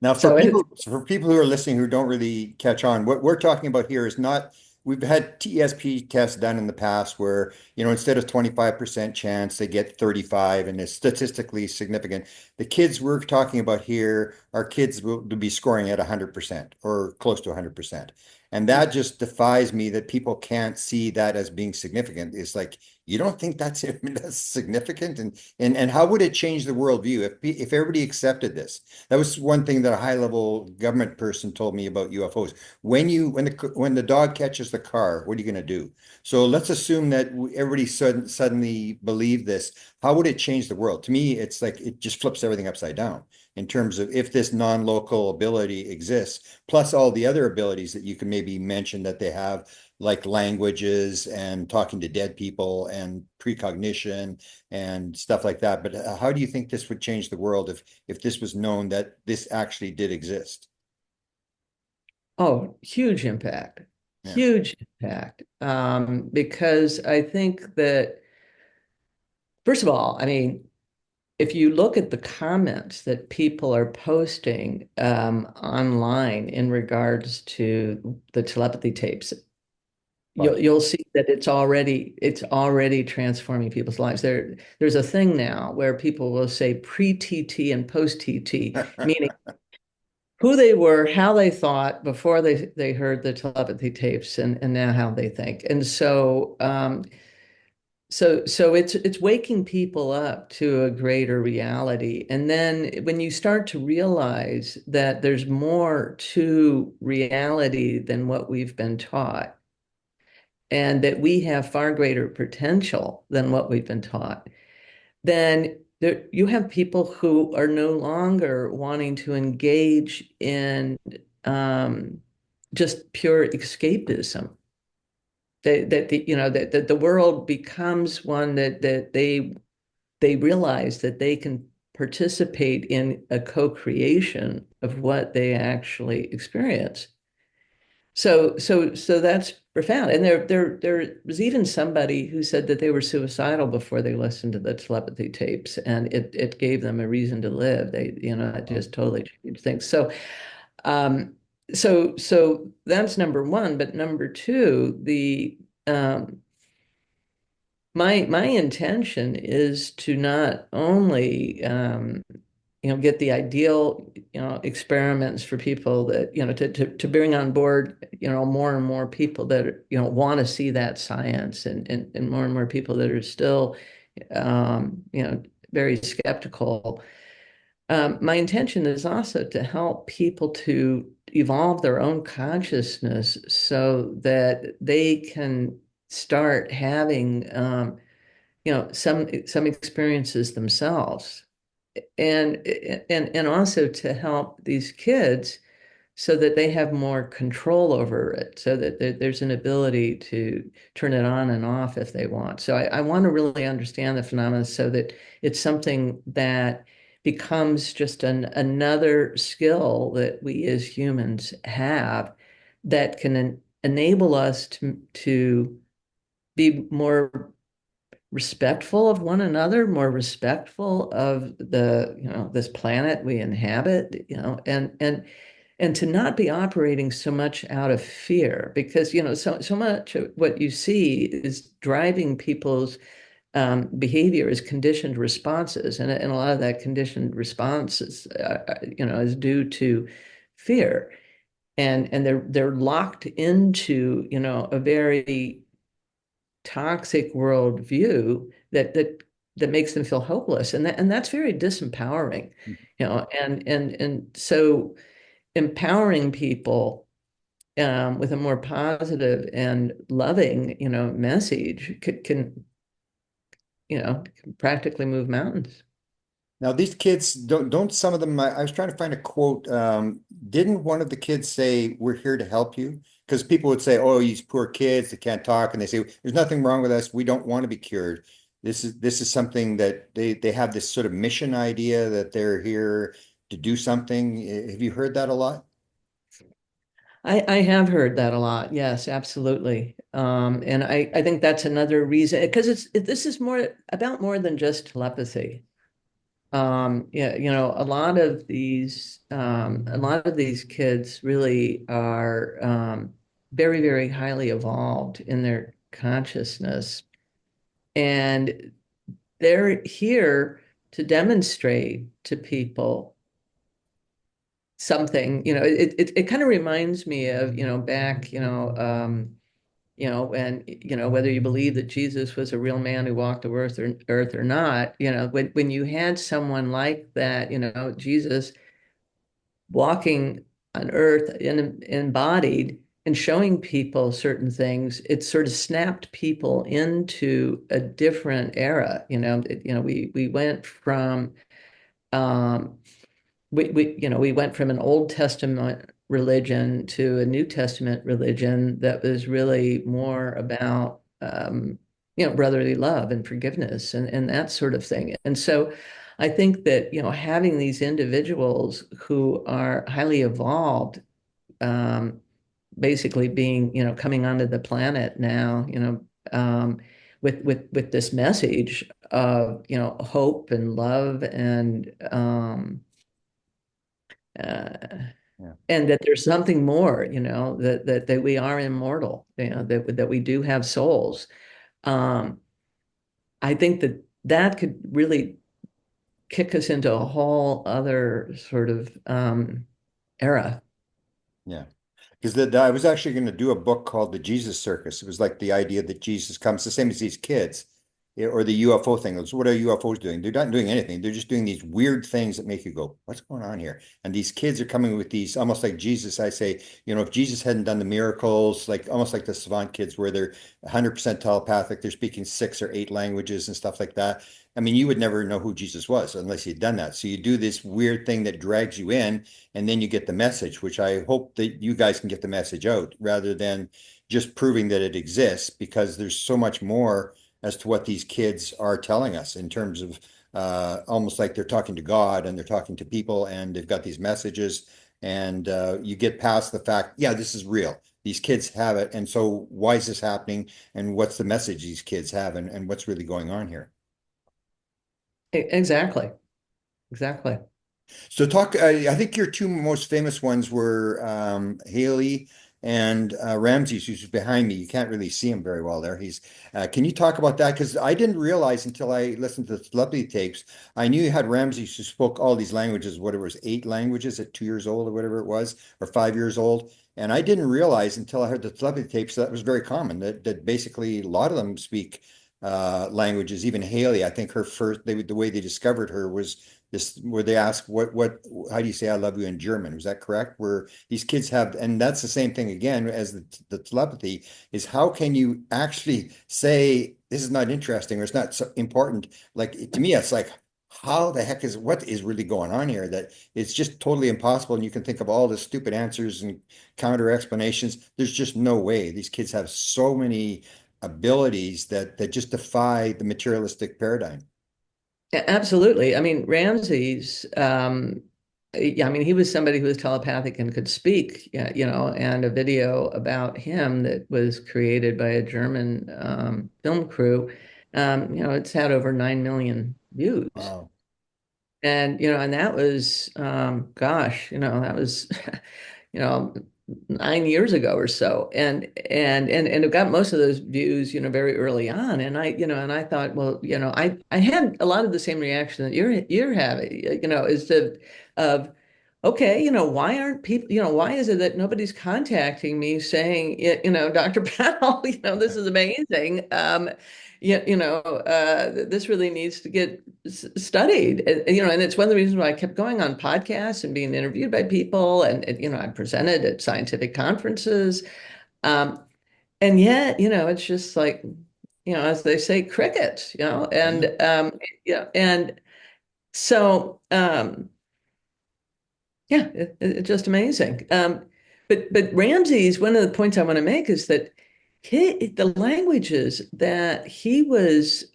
Now, So it's for people who are listening who don't really catch on, what we're talking about here is not we've had TESP tests done in the past where, instead of 25% chance, they get 35 and it's statistically significant. The kids we're talking about here are kids will be scoring at 100% or close to 100%. And that just defies me that people can't see that as being significant. It's like, you don't think that's significant? And how would it change the worldview if everybody accepted this? That was one thing that a high level government person told me about UFOs. When the dog catches the car, what are you going to do? So let's assume that everybody suddenly believed this. How would it change the world? To me, it's like it just flips everything upside down in terms of if this non-local ability exists, plus all the other abilities that you can maybe mention that they have, like languages and talking to dead people and precognition and stuff like that. But how do you think this would change the world if this was known that this actually did exist? Oh, huge impact, Yeah. huge impact. Because I think that, first of all, I mean, if you look at the comments that people are posting online in regards to the telepathy tapes, Well, you'll see that it's already transforming people's lives. There's a thing now where people will say pre-TT and post-TT, meaning who they were, how they thought before they heard the telepathy tapes, and now how they think. And so it's waking people up to a greater reality. And then when you start to realize that there's more to reality than what we've been taught, and that we have far greater potential than what we've been taught, then you have people who are no longer wanting to engage in um, just pure escapism. That the world becomes one that they realize that they can participate in a co-creation of what they actually experience. So that's profound. And there was even somebody who said that they were suicidal before they listened to the telepathy tapes, and it gave them a reason to live. It just totally changed things. Um, so that's number one. But number two, the my intention is to not only get the ideal experiments for people that to bring on board more and more people that want to see that science, and more and more people that are still very skeptical. My intention is also to help people to evolve their own consciousness so that they can start having some experiences themselves, and and also to help these kids so that they have more control over it, so that there's an ability to turn it on and off if they want. So I want to really understand the phenomena so that it's something that becomes just another skill that we as humans have that can enable us to be more respectful of one another, more respectful of this planet we inhabit, and to not be operating so much out of fear, because so much of what you see is driving people's behavior is conditioned responses, and a lot of that conditioned responses is due to fear, and they're locked into a very toxic worldview that makes them feel hopeless, and that's very disempowering, and so empowering people with a more positive and loving message can practically move mountains. now these kids don't some of them, I was trying to find a quote. Didn't one of the kids say, "We're here to help you"? Because people would say, "Oh, these poor kids, they can't talk," and they say, "There's nothing wrong with us. We don't want to be cured." This is something that they have this sort of mission idea that they're here to do something. Have you heard that a lot? I have heard that a lot. Yes, absolutely. And I think that's another reason, because this is more than just telepathy. Yeah, a lot of these kids really are very, very highly evolved in their consciousness. And they're here to demonstrate to people something. It kind of reminds me of, back, and whether you believe that Jesus was a real man who walked the earth or not, when you had someone like that, Jesus walking on earth embodied and showing people certain things, it sort of snapped people into a different era. We went from um, we went from an Old Testament religion to a New Testament religion that was really more about brotherly love and forgiveness and that sort of thing. And so I think that having these individuals who are highly evolved, um, basically being coming onto the planet now, with this message of hope and love uh, Yeah. and that there's something more, that we are immortal, that we do have souls. Um, I think that that could really kick us into a whole other sort of era. Yeah. Because I was actually going to do a book called The Jesus Circus. It was like the idea that Jesus comes, the same as these kids, or the UFO thing. It's, what are UFOs doing? They're not doing anything. They're just doing these weird things that make you go, what's going on here? And these kids are coming with these, almost like Jesus. I say, if Jesus hadn't done the miracles, like almost like the savant kids where they're 100% telepathic, they're speaking 6 or 8 languages and stuff like that. I mean, you would never know who Jesus was unless you'd done that. So you do this weird thing that drags you in, and then you get the message, which I hope that you guys can get the message out rather than just proving that it exists, because there's so much more as to what these kids are telling us in terms of almost like they're talking to God and they're talking to people and they've got these messages, and you get past the fact, yeah, this is real. These kids have it. And so why is this happening? And what's the message these kids have, and what's really going on here? Exactly. Exactly. So talk, I think your two most famous ones were Haley and Ramses, who's behind me. You can't really see him very well there. Can you talk about that? Because I didn't realize until I listened to the Telepathy tapes. I knew you had Ramses who spoke all these languages, whatever it was, 8 languages at 2 years old or whatever it was, or 5 years old. And I didn't realize until I heard the Telepathy tapes that was very common, that basically a lot of them speak languages. Even Haley, I think the way they discovered her was this, where they ask how do you say I love you in German? Was that correct? Where these kids have, and that's the same thing again as the telepathy, is how can you actually say this is not interesting or it's not so important? Like to me, it's like, how the heck what is really going on here? That it's just totally impossible. And you can think of all the stupid answers and counter explanations. There's just no way. These kids have so many abilities that just defy the materialistic paradigm. Yeah, absolutely. I mean, Ramses, yeah, I mean, he was somebody who was telepathic and could speak, yeah, and a video about him that was created by a German film crew, it's had over 9 million views. Wow. And that was, gosh, that was, you know, 9 years ago or so. And it got most of those views, very early on. And I thought, well, I had a lot of the same reaction that you're having, is of, okay, why aren't people, why is it that nobody's contacting me saying, Dr. Powell, this is amazing. This really needs to get studied. And it's one of the reasons why I kept going on podcasts and being interviewed by people. And I presented at scientific conferences. Um, and yet, it's just like, as they say, crickets, Yeah. and so, yeah, it's just amazing. But Ramses, one of the points I want to make is that the languages that he was,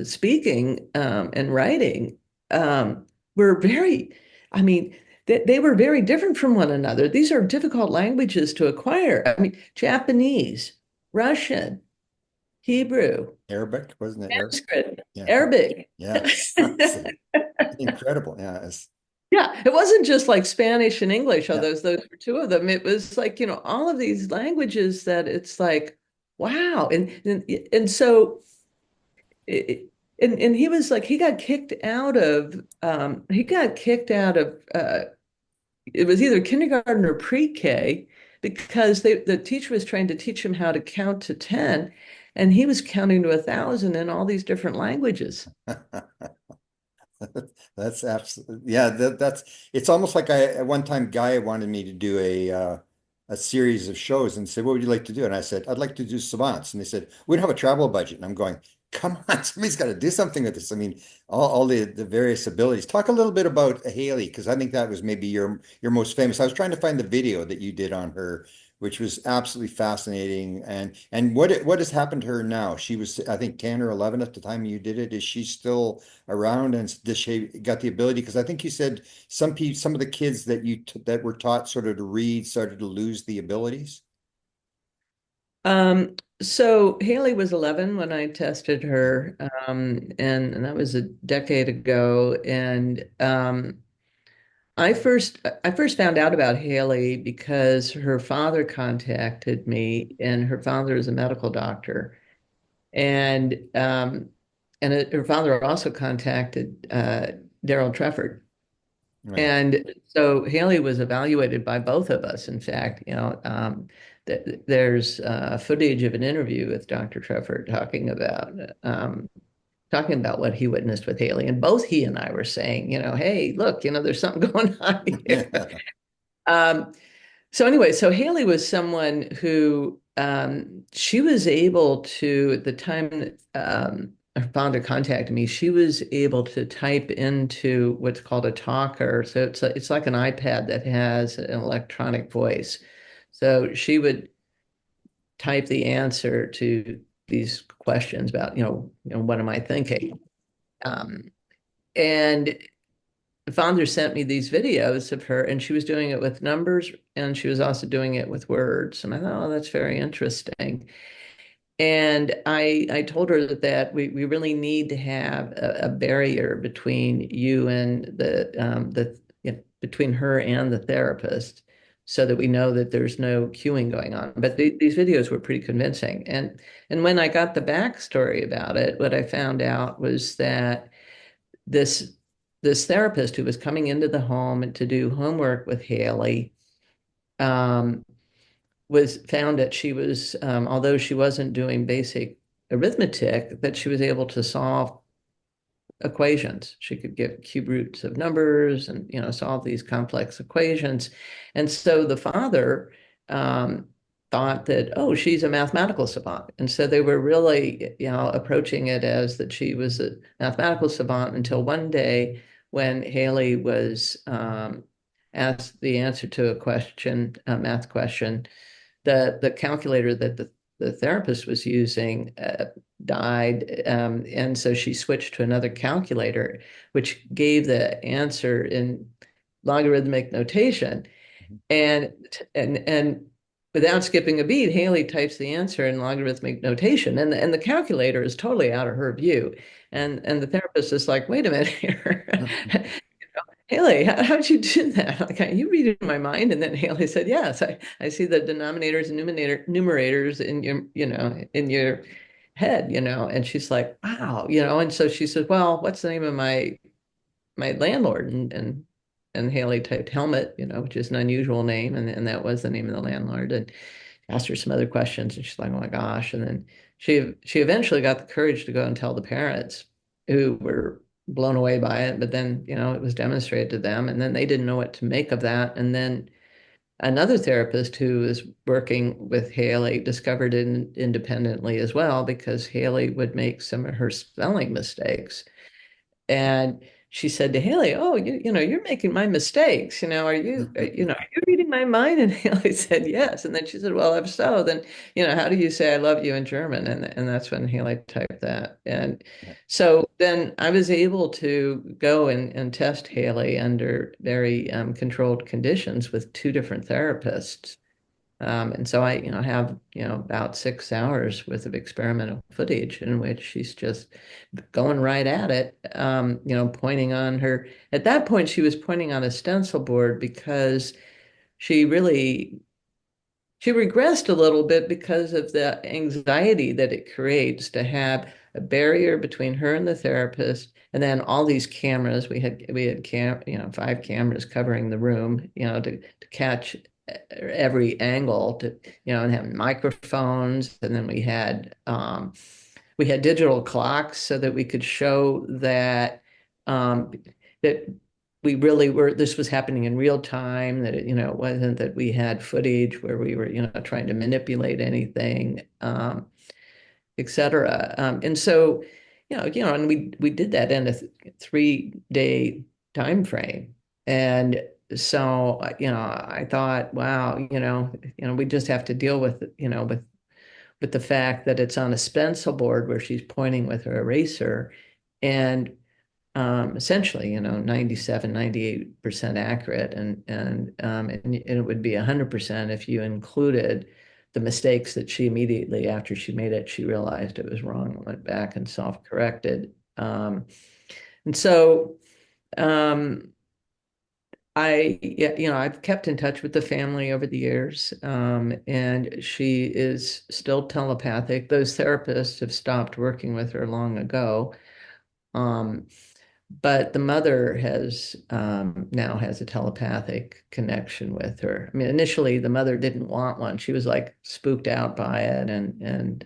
speaking and writing, were very, I mean, they were very different from one another. These are difficult languages to acquire. I mean, Japanese, Russian, Hebrew, Arabic, wasn't it? Sanskrit, Yeah. Arabic. Yeah. It's incredible. Yeah. Yeah, it wasn't just like Spanish and English, Yeah. although those were two of them. It was like, all of these languages that it's like, wow. And so and he was like he got kicked out of it was either kindergarten or pre-K because the teacher was trying to teach him how to count to 10 and he was counting to 1,000 in all these different languages. That's absolutely, yeah, that's it's almost like at one time Guy wanted me to do a series of shows and said, what would you like to do? And I said, I'd like to do savants. And they said, we don't have a travel budget. And I'm going, come on, somebody's got to do something with this. I mean, all the various abilities. Talk a little bit about Haley, because I think that was maybe your most famous. I was trying to find the video that you did on her, which was absolutely fascinating. And what has happened to her now? She was, I think, 10 or 11 at the time you did it. Is she still around, and does she got the ability? Because I think you said some of the kids that that were taught sort of to read started to lose the abilities. So Haley was 11 when I tested her, and that was a decade ago. And I first found out about Haley because her father contacted me, and her father is a medical doctor, and her father also contacted Daryl Trefford. Right. And so Haley was evaluated by both of us. In fact, there's footage of an interview with Dr. Trefford talking about what he witnessed with Haley, and both he and I were saying, hey, look, there's something going on here. Um, so anyway, so Haley was someone who she was able to, at the time her father contacted me, she was able to type into what's called a talker. So it's like an iPad that has an electronic voice. So she would type the answer to these questions about, what am I thinking? Um, and the founder sent me these videos of her, and she was doing it with numbers, and she was also doing it with words. And I thought, oh, that's very interesting. And I told her that we really need to have a barrier between you and between her and the therapist, so that we know that there's no cueing going on. But these videos were pretty convincing. And when I got the backstory about it, what I found out was that this this therapist who was coming into the home to do homework with Haley um, was found that she was, although she wasn't doing basic arithmetic, that she was able to solve equations. She could get cube roots of numbers and solve these complex equations. And so the father thought that, oh, she's a mathematical savant. And so they were really, approaching it as that she was a mathematical savant, until one day when Haley was asked the answer to a math question, the calculator that the therapist was using died, and so she switched to another calculator, which gave the answer in logarithmic notation. And and without skipping a beat, Haley types the answer in logarithmic notation, and the calculator is totally out of her view. And the therapist is like, wait a minute here. Haley, how'd you do that? Like, you read in my mind. And then Haley said, yes, I see the denominators and numerators in in your head, and she's like, wow, and so she said, well, what's the name of my landlord? And Haley typed Helmet, which is an unusual name, and that was the name of the landlord. And asked her some other questions, and she's like, oh my gosh. And then she eventually got the courage to go and tell the parents, who were blown away by it. But then, it was demonstrated to them, and then they didn't know what to make of that. And then another therapist who was working with Haley discovered it independently as well, because Haley would make some of her spelling mistakes. And she said to Haley, "Oh, you're making my mistakes. Are you reading my mind?" And Haley said, "Yes." And then she said, "Well, if so, then, how do you say I love you in German?" And that's when Haley typed that. And so then I was able to go and test Haley under very controlled conditions with two different therapists. And so I, have, about 6 hours worth of experimental footage in which she's just going right at it, pointing on her. At that point, she was pointing on a stencil board because she really she regressed a little bit because of the anxiety that it creates to have a barrier between her and the therapist, and then all these cameras. We had 5 cameras covering the room, to catch every angle, and have microphones, and then we had digital clocks so that we could show um, that we really were, this was happening in real time, that it wasn't that we had footage where we were, trying to manipulate anything, et cetera. And so, and we did that in a 3-day time frame. And so, I thought, wow, we just have to deal with, with the fact that it's on a stencil board where she's pointing with her eraser, and essentially, 97, 98% accurate, and it would be 100% if you included the mistakes that she immediately after she made it, she realized it was wrong and went back and self-corrected. And so um, I've kept in touch with the family over the years, and she is still telepathic. Those therapists have stopped working with her long ago. Um, but the mother has now has a telepathic connection with her. I mean, initially the mother didn't want one. She was like spooked out by it, and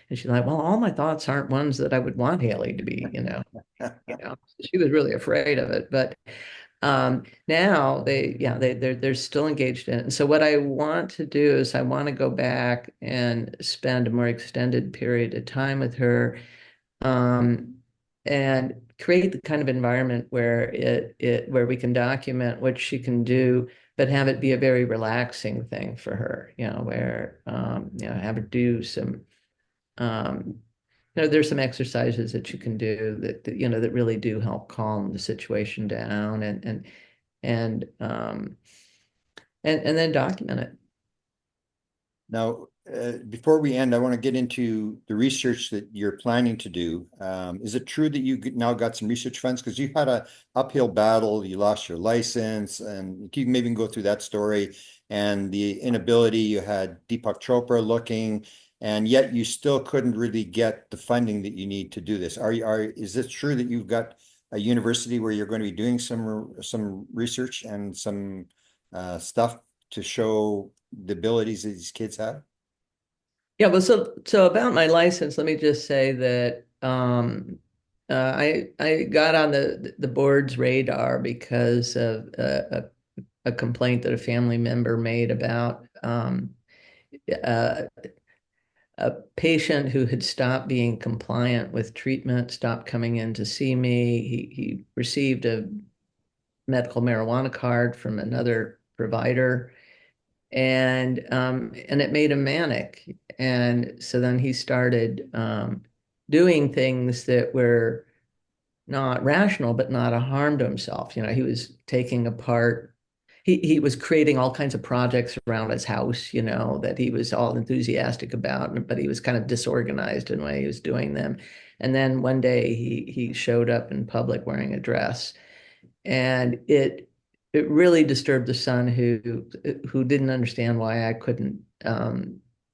she's like, "Well, all my thoughts aren't ones that I would want Haley to be." She was really afraid of it. But now they're still engaged in it. And so what I want to do is I want to go back and spend a more extended period of time with her, um, and create the kind of environment where where we can document what she can do, but have it be a very relaxing thing for her, where have her do some there's some exercises that you can do that really do help calm the situation down, and and then document it. Now, before we end, I want to get into the research that you're planning to do. Is it true that now got some research funds? Because you had a uphill battle, you lost your license, and you can maybe go through that story and the inability. You had Deepak Chopra looking, and yet you still couldn't really get the funding that you need to do this. Is it true that you've got a university where you're going to be doing some research and some stuff to show the abilities that these kids have? Yeah, well, so about my license, let me just say that I got on the board's radar because of a complaint that a family member made about uh, a patient who had stopped being compliant with treatment, stopped coming in to see me. He received a medical marijuana card from another provider, and it made him manic. And so then he started doing things that were not rational, but not a harm to himself. He was taking apart. He was creating all kinds of projects around his house, that he was all enthusiastic about, but he was kind of disorganized in the way he was doing them. And then one day he showed up in public wearing a dress, and it really disturbed the son who didn't understand why I couldn't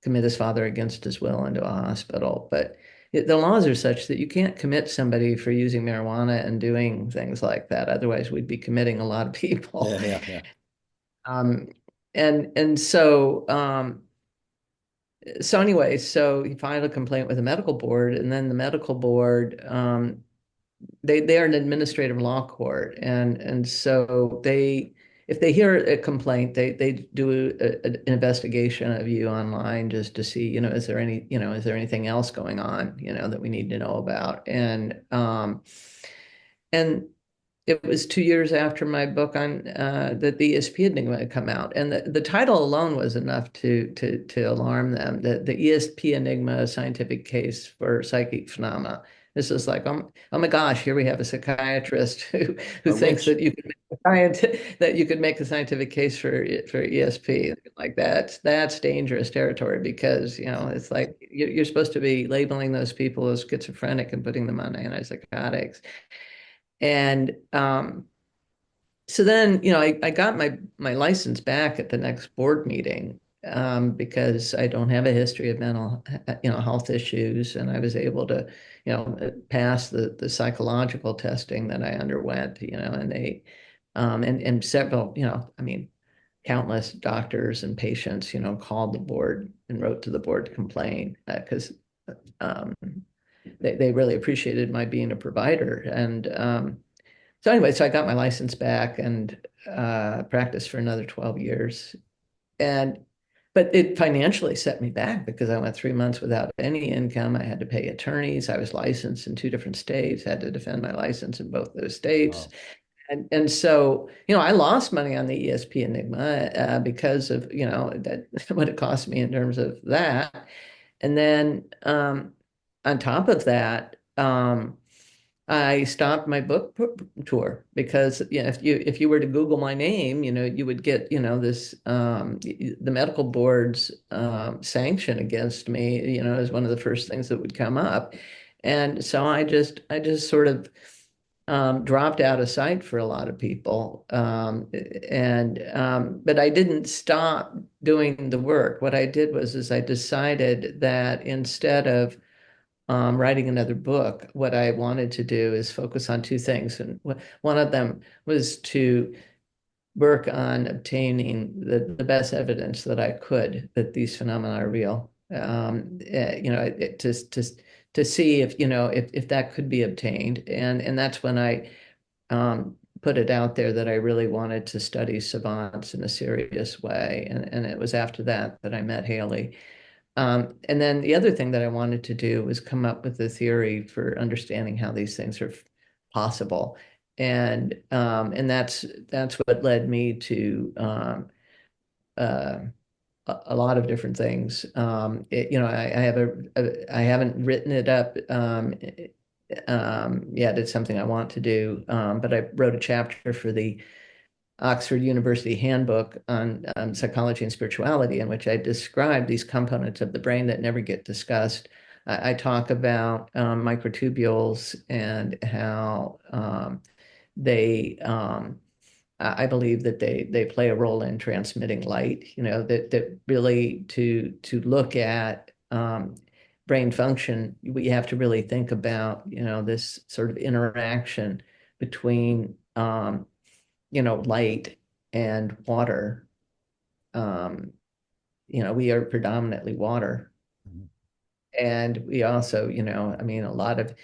commit his father against his will into a hospital. But the laws are such that you can't commit somebody for using marijuana and doing things like that. Otherwise, we'd be committing a lot of people. Yeah, yeah, yeah. Um, and so anyway, so he filed a complaint with the medical board, and then the medical board, they are an administrative law court, and so if they hear a complaint, they do an investigation of you online just to see, is there anything else going on, that we need to know about. And it was 2 years after my book on that the ESP Enigma had come out, and the title alone was enough to alarm them. The ESP Enigma, a scientific case for psychic phenomena. This is like, oh my gosh, here we have a psychiatrist who A thinks witch. that you could make a scientific case for ESP like that. That's dangerous territory because it's like you're supposed to be labeling those people as schizophrenic and putting them on antipsychotics. And so then, I got my license back at the next board meeting because I don't have a history of mental, health issues, and I was able to, pass the psychological testing that I underwent, and they, and several, I mean, countless doctors and patients, called the board and wrote to the board to complain because um, they really appreciated my being a provider. And so anyway, so I got my license back and practiced for another 12 years. And but it financially set me back because I went 3 months without any income. I had to pay attorneys. I was licensed in two different states, had to defend my license in both those states. Wow. And so, I lost money on the ESP Enigma because of, that what it cost me in terms of that. And then on top of that, I stopped my book tour because if you were to Google my name, you would get this the medical board's sanction against me, as one of the first things that would come up, and so I just sort of dropped out of sight for a lot of people, and but I didn't stop doing the work. What I did was I decided that instead of writing another book, what I wanted to do is focus on two things. And one of them was to work on obtaining the best evidence that I could that these phenomena are real. To see if, if that could be obtained. And that's when I put it out there that I really wanted to study savants in a serious way. And it was after that I met Haley. And then the other thing that I wanted to do was come up with a theory for understanding how these things are possible. And that's what led me to uh, a lot of different things. I haven't written it up yet. It's something I want to do. But I wrote a chapter for the Oxford University Handbook on Psychology and Spirituality, in which I describe these components of the brain that never get discussed. I talk about microtubules and how they, I believe that they play a role in transmitting light. That really to look at brain function, we have to really think about this sort of interaction between light and water. Um, we are predominantly water. Mhm. And we also, I mean, a lot of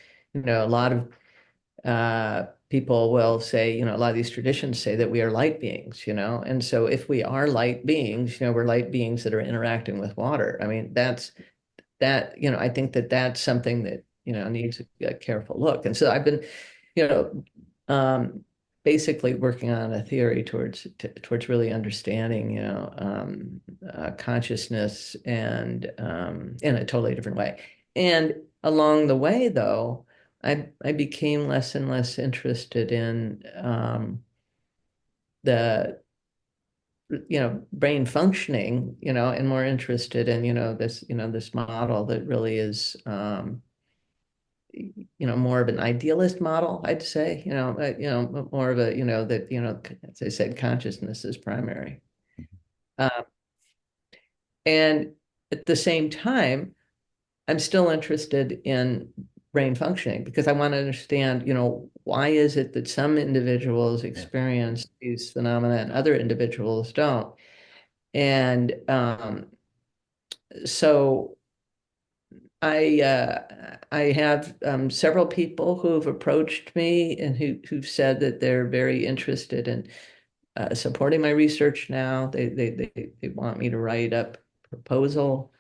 people will say, a lot of these traditions say that we are light beings, and so if we are light beings, we're light beings that are interacting with water. I mean, I think that that's something that, needs a careful look. And so I've been, you know, um, basically working on a theory towards really understanding, consciousness and in a totally different way. And along the way, though, I became less and less interested in the brain functioning, and more interested in this model that really is more of an idealist model, I'd say, more of a, that, as I said, consciousness is primary. Uh, and at the same time, I'm still interested in brain functioning because I want to understand, why is it that some individuals Yeah. experience these phenomena and other individuals don't? And so I have several people who have approached me and who've said that they're very interested in supporting my research now. They want me to write up a proposal,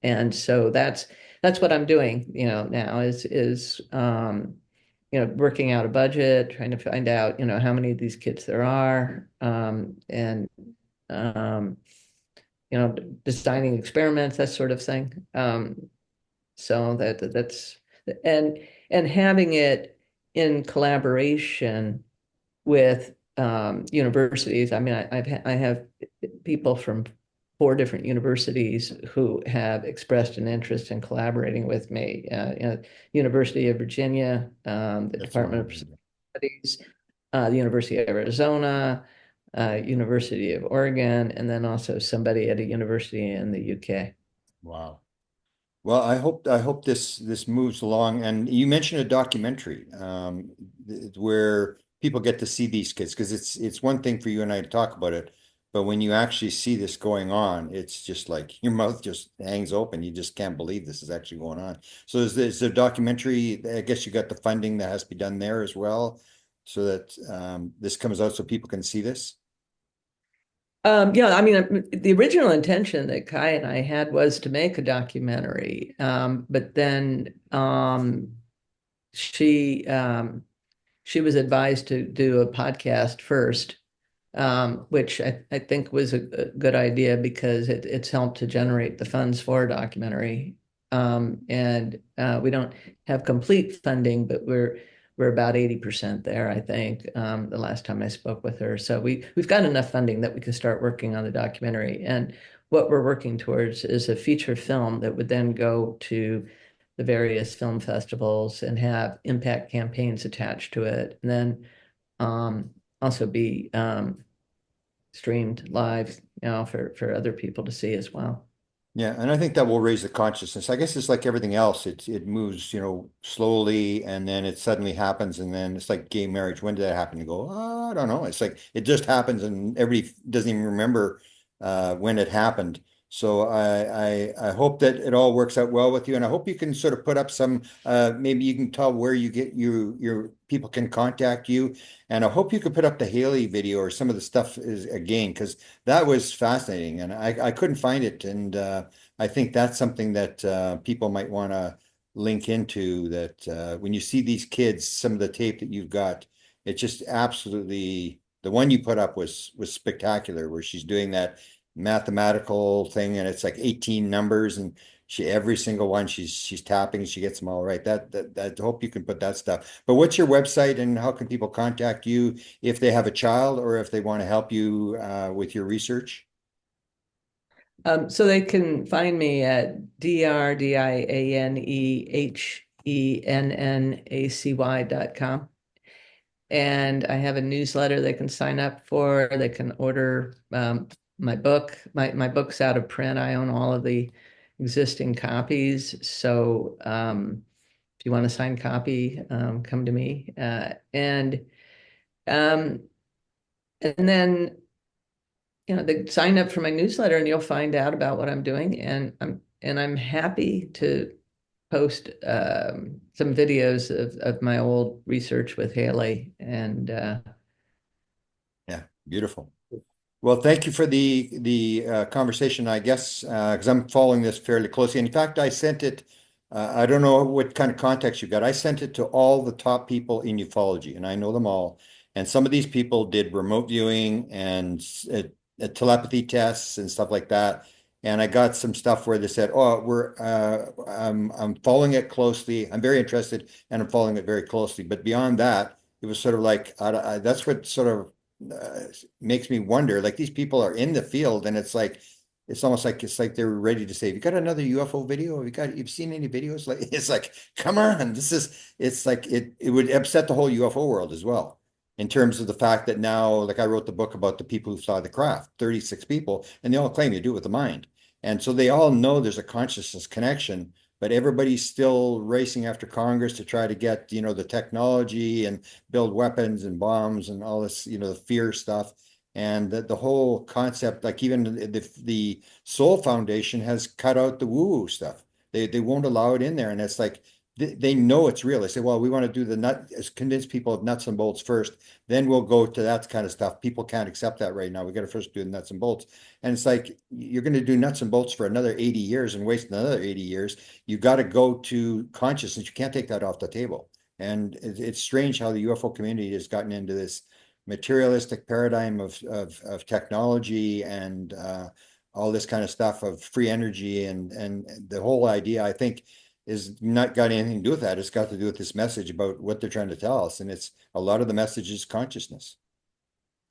and so that's what I'm doing. Now is working out a budget, trying to find out how many of these kids there are, and um, designing experiments, that sort of thing. So that's and having it in collaboration with universities. I mean, I have people from 4 different universities who have expressed an interest in collaborating with me. University of Virginia, the That's Department of amazing. Studies, the University of Arizona, University of Oregon, and then also somebody at a university in the UK. Wow. Well, I hope this moves along. And you mentioned a documentary where people get to see these kids, because it's one thing for you and I to talk about it, but when you actually see this going on, it's just like your mouth just hangs open. You just can't believe this is actually going on. So is there a documentary? I guess you got the funding that has to be done there as well, so that this comes out so people can see this. Yeah, I mean, the original intention that Kai and I had was to make a documentary, but then she she was advised to do a podcast first, which I think was a good idea because it's helped to generate the funds for a documentary. And we don't have complete funding, but we're about 80% there, I think, the last time I spoke with her. So we've got enough funding that we can start working on the documentary. And what we're working towards is a feature film that would then go to the various film festivals and have impact campaigns attached to it. And then um, also be streamed live, for other people to see as well. Yeah, and I think that will raise the consciousness. I guess it's like everything else. It moves, slowly, and then it suddenly happens, and then it's like gay marriage. When did that happen? You go, oh, I don't know. It's like it just happens, and everybody doesn't even remember when it happened. So I hope that it all works out well with you, and I hope you can sort of put up some. Maybe you can tell where you get your people can contact you, and I hope you could put up the Haley video or some of the stuff is again, because that was fascinating, and I couldn't find it, and I think that's something that people might want to link into. That when you see these kids, some of the tape that you've got, it's just absolutely the one you put up was spectacular, where she's doing that mathematical thing, and it's like 18 numbers, and she every single one she's tapping, and she gets them all right. That I hope you can put that stuff. But what's your website, and how can people contact you if they have a child or if they want to help you with your research? So they can find me at DRDIANEHENNACY.com. And I have a newsletter they can sign up for. They can order my book. My book's out of print. I own all of the existing copies. So if you want a signed copy, come to me. Um, and then they sign up for my newsletter and you'll find out about what I'm doing. And I'm happy to post some videos of my old research with Haley. And Yeah, beautiful. Well, thank you for the conversation. I guess because I'm following this fairly closely. In fact, I sent it. I don't know what kind of context you got. I sent it to all the top people in ufology, and I know them all. And some of these people did remote viewing and telepathy tests and stuff like that. And I got some stuff where they said, "Oh, I'm following it closely. I'm very interested, and I'm following it very closely." But beyond that, it was sort of like that's what sort of uh, makes me wonder, like these people are in the field, and it's almost like they're ready to say, "Have you got another UFO video? You've seen any videos?" Like it's like, come on, it's like it would upset the whole UFO world as well, in terms of the fact that now, like I wrote the book about the people who saw the craft, 36 people, and they all claim to do it with the mind. And so they all know there's a consciousness connection, but everybody's still racing after Congress to try to get, the technology and build weapons and bombs and all this, the fear stuff. And the whole concept, like even the Soul Foundation has cut out the woo-woo stuff. They won't allow it in there. And it's like they know it's real. They say, well, we want to do the nut, convince people of nuts and bolts first, then we'll go to that kind of stuff. People can't accept that right now. We got to first do the nuts and bolts. And it's like you're going to do nuts and bolts for another 80 years and waste another 80 years. You got to go to consciousness. You can't take that off the table. And it's strange how the UFO community has gotten into this materialistic paradigm of technology and all this kind of stuff of free energy and the whole idea. I think is not got anything to do with that. It's got to do with this message about what they're trying to tell us. And it's a lot of the message is consciousness.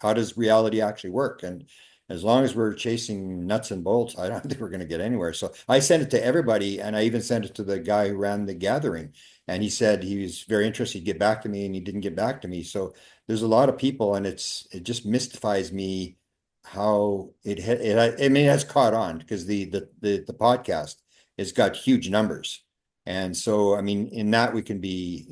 How does reality actually work? And as long as we're chasing nuts and bolts, I don't think we're going to get anywhere. So I sent it to everybody, and I even sent it to the guy who ran the gathering. And he said he was very interested to get back to me, and he didn't get back to me. So there's a lot of people, and it just mystifies me how I mean, it has caught on because the podcast has got huge numbers. And so, I mean, in that we can be,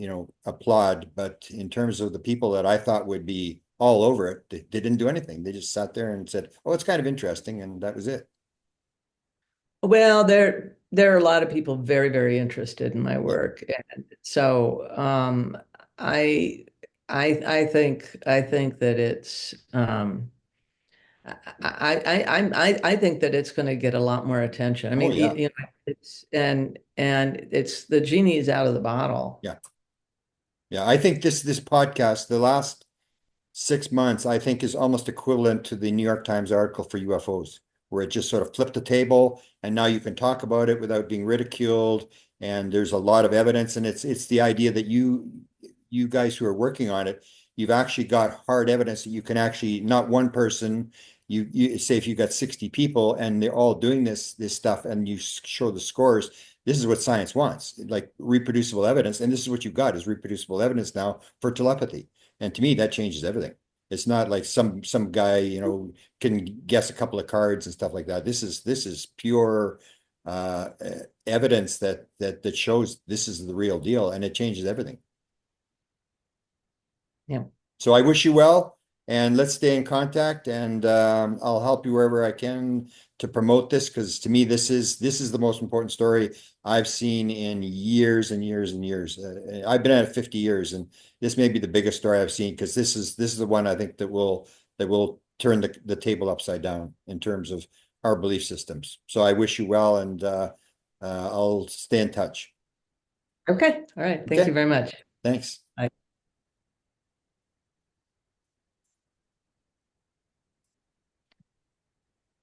applaud, but in terms of the people that I thought would be all over it, they didn't do anything. They just sat there and said, "Oh, it's kind of interesting," and that was it. Well, there are a lot of people very, very interested in my work, and so I I think that it's I think that it's going to get a lot more attention. I Oh mean, yeah, it's and it's the genie is out of the bottle. yeah, yeah. I think this podcast, the last 6 months, I think is almost equivalent to the New York Times article for UFOs, where it just sort of flipped the table, and now you can talk about it without being ridiculed. And there's a lot of evidence, and it's the idea that you guys who are working on it, you've actually got hard evidence that you can actually not one person. You say if you got 60 people and they're all doing this stuff, and you show the scores. This is what science wants, like reproducible evidence, and this is what you've got is reproducible evidence now for telepathy. And to me, that changes everything. It's not like some guy, can guess a couple of cards and stuff like that. This is pure evidence that shows this is the real deal, and it changes everything. Yeah. So I wish you well, and let's stay in contact, and I'll help you wherever I can to promote this, because to me, this is the most important story I've seen in years and years and years. I've been at it 50 years, and this may be the biggest story I've seen, because this is the one I think that will turn the table upside down in terms of our belief systems. So I wish you well, and I'll stay in touch. Okay. All right. Thank you Okay, very much. thanks. Bye.